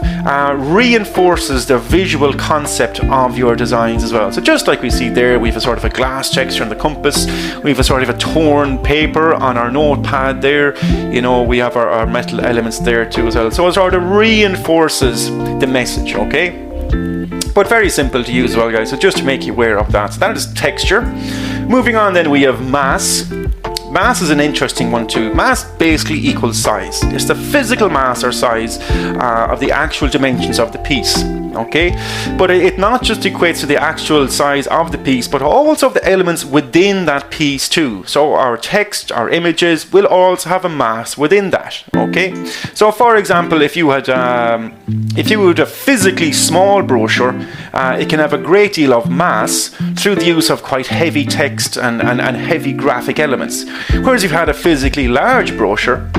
reinforces the visual concept of your designs as well. So just like we see there, we have a sort of a glass texture on the compass, we have a sort of a torn paper on our notepad there, you know, we have our metal elements there too as well. So it sort of reinforces the message, okay? But very simple to use as well, guys, so just to make you aware of that. So that is texture. Moving on then, we have mass. Mass is an interesting one too. Mass basically equals size. It's the physical mass or size of the actual dimensions of the piece. Okay, but it not just equates to the actual size of the piece, but also of the elements within that piece too. So our text, our images will also have a mass within that. Okay, so for example, if you had a physically small brochure, it can have a great deal of mass through the use of quite heavy text and heavy graphic elements. Whereas if you had a physically large brochure,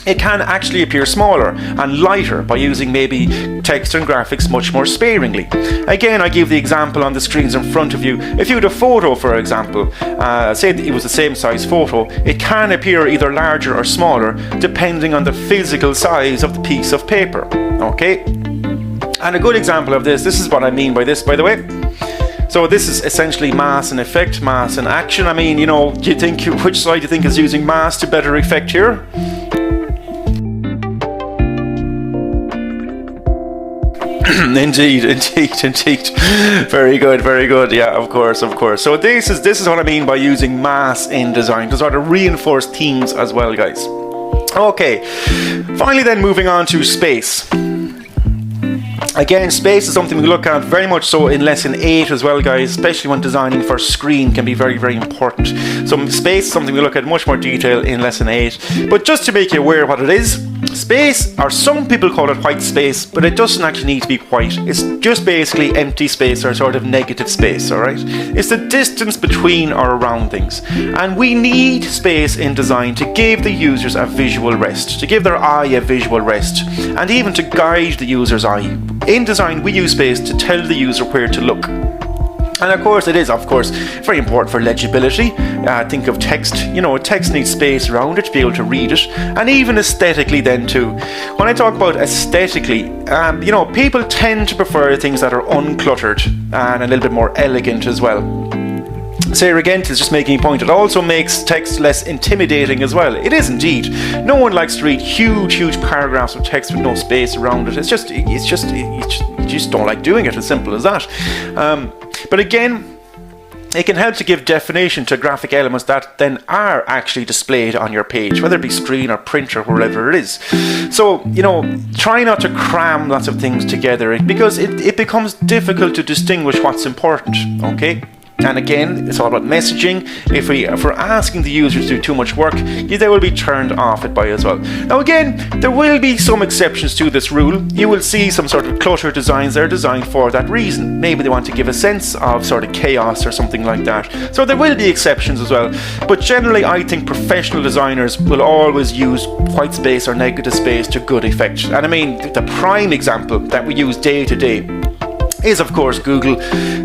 it can actually appear smaller and lighter by using maybe text and graphics much more sparingly. Again, I give the example on the screens in front of you. If you had a photo, for example, say it was the same size photo, it can appear either larger or smaller depending on the physical size of the piece of paper. Okay? And a good example of this is what I mean by this, by the way. So this is essentially mass and effect, mass and action. I mean, do you think, which side do you think is using mass to better effect here? Indeed. Very good. Yeah, of course. So this is what I mean by using mass in design, to sort of reinforce themes as well, guys. Okay. Finally then, moving on to space. Again, space is something we look at very much so in lesson 8 as well, guys, especially when designing for screen can be very, very important. So space is something we look at much more detail in lesson 8. But just to make you aware of what it is, space, or some people call it white space, but it doesn't actually need to be white. It's just basically empty space, or sort of negative space, alright? It's the distance between or around things. And we need space in design to give the users a visual rest, to give their eye a visual rest, and even to guide the user's eye. In design, we use space to tell the user where to look. And of course, it is, very important for legibility. Think of text. Text needs space around it to be able to read it. And even aesthetically then too. When I talk about aesthetically, people tend to prefer things that are uncluttered and a little bit more elegant as well. Sarah Gent is just making a point. It also makes text less intimidating as well. It is indeed. No one likes to read huge paragraphs of text with no space around it. You just don't like doing it. As simple as that. But again, it can help to give definition to graphic elements that then are actually displayed on your page, whether it be screen or print or wherever it is. So, try not to cram lots of things together because it becomes difficult to distinguish what's important. Okay. And again, it's all about messaging. If we're asking the users to do too much work, they will be turned off it by as well. Now again, there will be some exceptions to this rule. You will see some sort of cluttered designs that are designed for that reason. Maybe they want to give a sense of sort of chaos or something like that. So there will be exceptions as well. But generally, I think professional designers will always use white space or negative space to good effect. And I mean, the prime example that we use day to day is of course Google.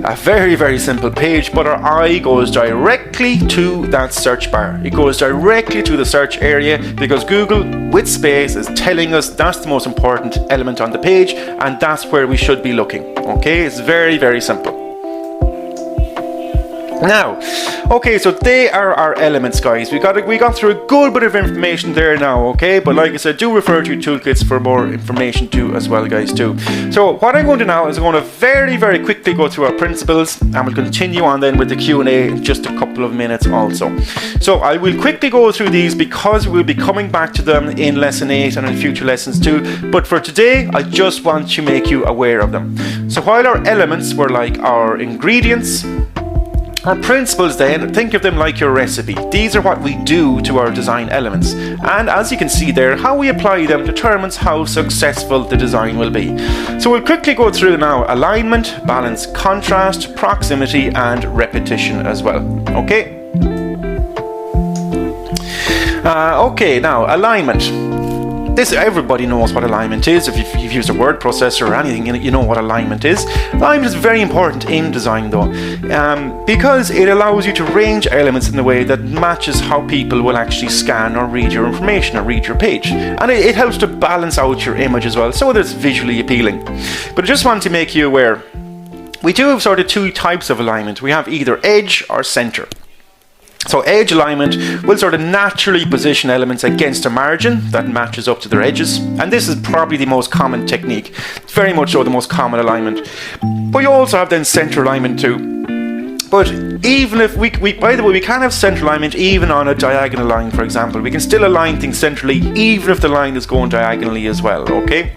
A very, very simple page, but our eye goes directly to that search bar. It goes directly to the search area because Google with space is telling us that's the most important element on the page and that's where we should be looking. Okay, it's very, very simple. Now, okay, so they are our elements, guys. We got through a good bit of information there now, okay? But like I said, do refer to toolkits for more information too, as well, guys, too. So what I'm going to do now is I'm going to very, very quickly go through our principles, and we'll continue on then with the Q&A in just a couple of minutes also. So I will quickly go through these because we'll be coming back to them in lesson 8 and in future lessons too. But for today, I just want to make you aware of them. So while our elements were like our ingredients, our principles then, think of them like your recipe. These are what we do to our design elements. And as you can see there, how we apply them determines how successful the design will be. So we'll quickly go through now alignment, balance, contrast, proximity, and repetition as well. Okay? Okay, now alignment. Everybody knows what alignment is. If you've used a word processor or anything, you know what alignment is. Alignment is very important in design though, because it allows you to arrange elements in a way that matches how people will actually scan or read your information or read your page. And it helps to balance out your image as well, so that it's visually appealing. But I just want to make you aware, we do have sort of two types of alignment. We have either edge or center. So edge alignment will sort of naturally position elements against a margin that matches up to their edges. And this is probably the most common technique. It's very much so the most common alignment. But you also have then center alignment too. But even if by the way, we can have center alignment even on a diagonal line, for example. We can still align things centrally even if the line is going diagonally as well, okay?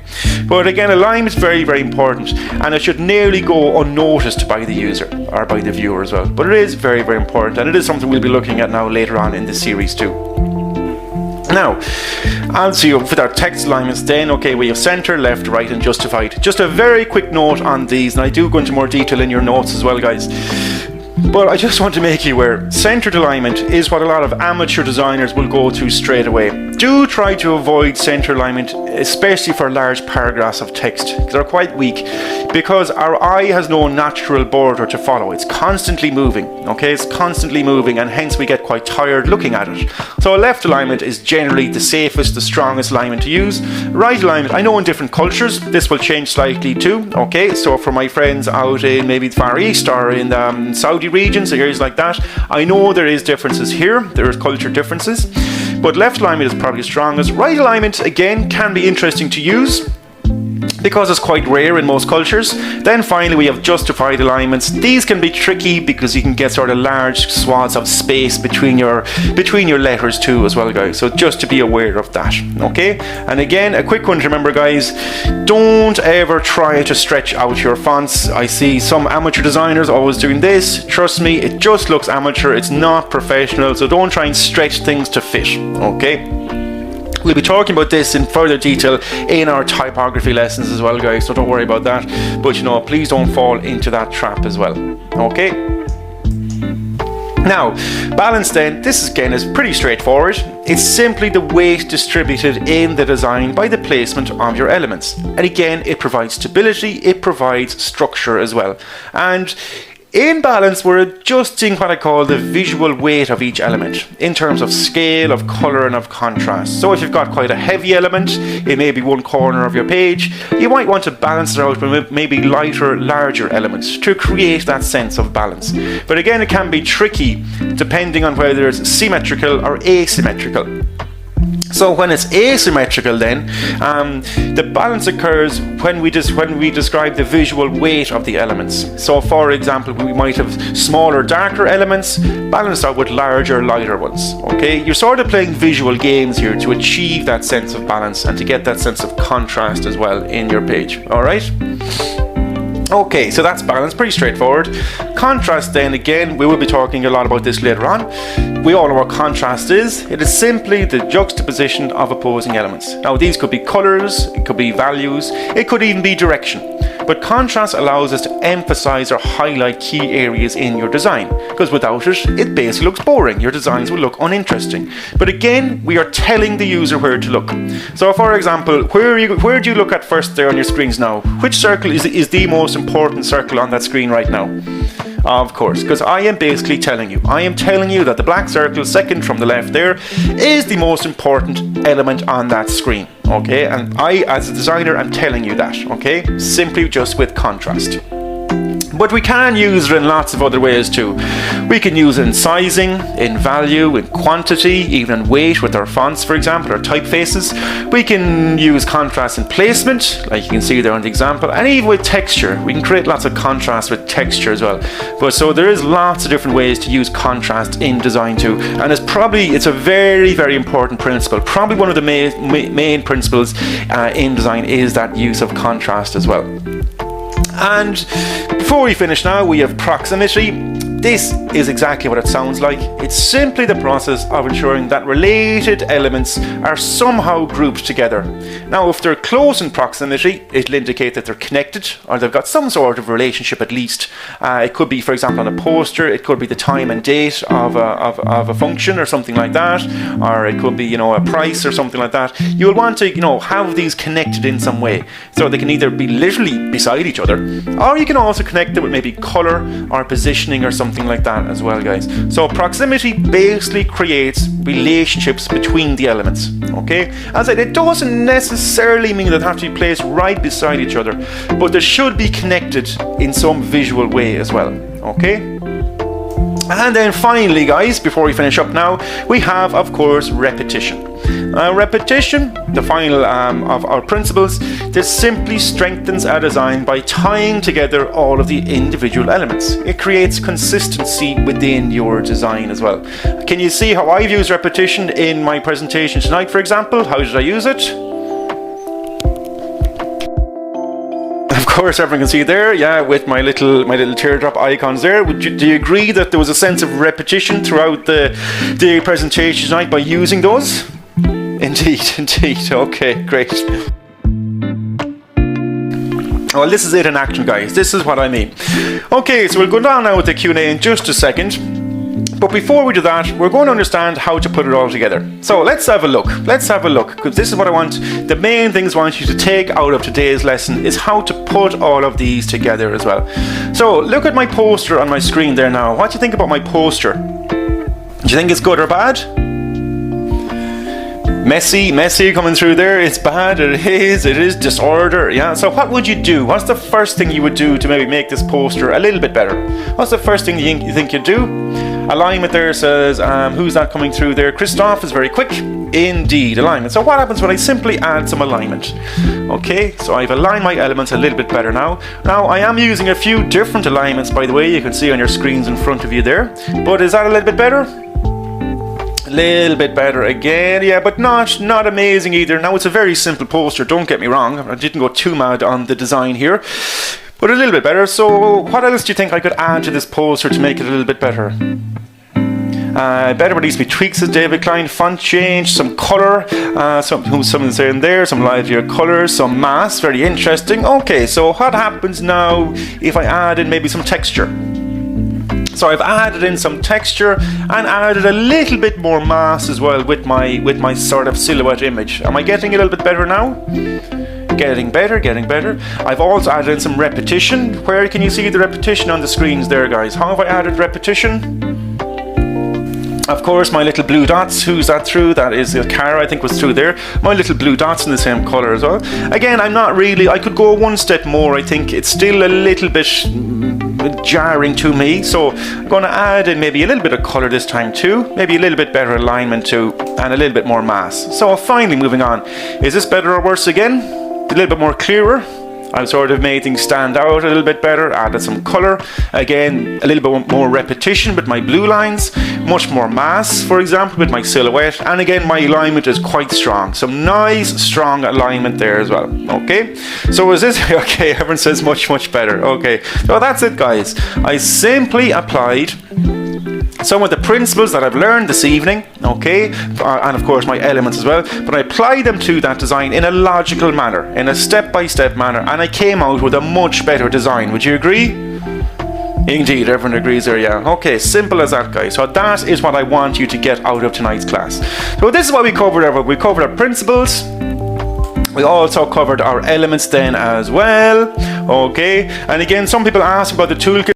But again, alignment is very, very important, and it should nearly go unnoticed by the user or by the viewer as well. But it is very, very important, and it is something we'll be looking at now later on in this series too. Now, I'll see with our text alignments then, okay, we have center, left, right, and justified. Just a very quick note on these, and I do go into more detail in your notes as well, guys. But I just want to make you aware, centered alignment is what a lot of amateur designers will go to straight away. Do try to avoid center alignment, especially for large paragraphs of text. They're quite weak because our eye has no natural border to follow. It's constantly moving, okay? It's constantly moving, and hence we get quite tired looking at it. So a left alignment is generally the safest, the strongest alignment to use. Right alignment, I know in different cultures, this will change slightly too, okay? So for my friends out in maybe the Far East or in the Saudi regions, areas like that, I know there is differences here. There is culture differences. But left alignment is probably strongest. Right alignment, again, can be interesting to use because it's quite rare in most cultures. Then finally we have justified alignments. These can be tricky because you can get sort of large swaths of space between your letters too as well, guys. So just to be aware of that, okay? And again, a quick one to remember, guys, don't ever try to stretch out your fonts. I see some amateur designers always doing this. Trust me, it just looks amateur, it's not professional, so don't try and stretch things to fit, okay? We'll be talking about this in further detail in our typography lessons as well, guys, so don't worry about that. But you know, please don't fall into that trap as well, okay? Now, balance then, this again is pretty straightforward. It's simply the weight distributed in the design by the placement of your elements. And again, it provides stability, it provides structure as well. And in balance, we're adjusting what I call the visual weight of each element in terms of scale, of colour and of contrast. So if you've got quite a heavy element in maybe one corner of your page, you might want to balance it out with maybe lighter, larger elements to create that sense of balance. But again, it can be tricky depending on whether it's symmetrical or asymmetrical. So when it's asymmetrical then, the balance occurs when we describe the visual weight of the elements. So for example, we might have smaller, darker elements balanced out with larger, lighter ones. Okay, you're sort of playing visual games here to achieve that sense of balance and to get that sense of contrast as well in your page. Alright? Okay, so that's balance, pretty straightforward. Contrast then, again, we will be talking a lot about this later on. We all know what contrast is. It is simply the juxtaposition of opposing elements. Now these could be colours, it could be values, it could even be direction. But contrast allows us to emphasize or highlight key areas in your design, because without it, it basically looks boring. Your designs will look uninteresting. But again, we are telling the user where to look. So for example, where do you look at first there on your screens now? Which circle is the most important circle on that screen right now? Of course, because I am basically telling you that the black circle second from the left there is the most important element on that screen, okay? And I, as a designer, am telling you that, okay? Simply just with contrast. But we can use it in lots of other ways too. We can use it in sizing, in value, in quantity, even in weight with our fonts, for example, or typefaces. We can use contrast in placement, like you can see there on the example, and even with texture. We can create lots of contrast with texture as well. But so there is lots of different ways to use contrast in design too. And it's a very, very important principle. Probably one of the main principles in design is that use of contrast as well. And before we finish now, we have proximity. This is exactly what it sounds like. It's simply the process of ensuring that related elements are somehow grouped together. Now, if they're close in proximity, it'll indicate that they're connected, or they've got some sort of relationship at least. It could be, for example, on a poster, it could be the time and date of a function or something like that, or it could be, a price or something like that. You'll want to, have these connected in some way. So they can either be literally beside each other, or you can also connect them with maybe color or positioning or something like that as well, guys. So proximity basically creates relationships between the elements, okay? As I said, it doesn't necessarily mean that they have to be placed right beside each other, but they should be connected in some visual way as well, okay? And then finally, guys, before we finish up now, we have, of course, repetition. Repetition, the final of our principles, this simply strengthens our design by tying together all of the individual elements. It creates consistency within your design as well. Can you see how I've used repetition in my presentation tonight, for example? How did I use it? Of course, everyone can see there, yeah, with my little teardrop icons there. Do you agree that there was a sense of repetition throughout the presentation tonight by using those? Indeed, indeed. Okay, great. Well, this is it in action, guys. This is what I mean. Okay, so we'll go down now with the Q&A in just a second. But before we do that, we're going to understand how to put it all together. So let's have a look. Let's have a look, because this is what I want. The main things I want you to take out of today's lesson is how to put all of these together as well. So look at my poster on my screen there now. What do you think about my poster? Do you think it's good or bad? Messy coming through there. It's bad. It is disorder. Yeah. So what would you do? What's the first thing you would do to maybe make this poster a little bit better? What's the first thing you think you'd do? Alignment there says, who's that coming through there? Christoph is very quick. Indeed, alignment. So what happens when I simply add some alignment? Okay, so I've aligned my elements a little bit better now. Now I am using a few different alignments, by the way. You can see on your screens in front of you there. But is that a little bit better? A little bit better again, yeah, but not amazing either. Now it's a very simple poster, don't get me wrong. I didn't go too mad on the design here, but a little bit better. So what else do you think I could add to this poster to make it a little bit better? Better would at least be tweaks, says David Klein. Font change, some colour, someone's saying there, some livelier colours, some mass, very interesting. Okay, so what happens now if I add in maybe some texture? So I've added in some texture and added a little bit more mass as well with my sort of silhouette image. Am I getting a little bit better now? Getting better. I've also added in some repetition. Where can you see the repetition on the screens there, guys? How have I added repetition? Of course, my little blue dots. Who's that through? That is Cara, I think, was through there. My little blue dots in the same colour as well. Again, I could go one step more. I think it's still a little bit jarring to me, so I'm going to add in maybe a little bit of colour this time too, maybe a little bit better alignment too, and a little bit more mass. So finally moving on, is this better or worse again? A little bit more clearer. I've sort of made things stand out a little bit better, added some colour, again a little bit more repetition with my blue lines, much more mass, for example, with my silhouette, and again my alignment is quite strong, some nice strong alignment there as well. Okay, so is this okay? Everyone says much better. Okay, so that's it, guys. I simply applied some of the principles that I've learned this evening, okay, and of course my elements as well, but I applied them to that design in a logical manner, in a step-by-step manner, and I came out with a much better design. Would you agree? Indeed, everyone agrees there, yeah. Okay, simple as that, guys. So that is what I want you to get out of tonight's class. So this is what we covered. We covered our principles. We also covered our elements then as well, okay. And again, some people ask about the toolkit.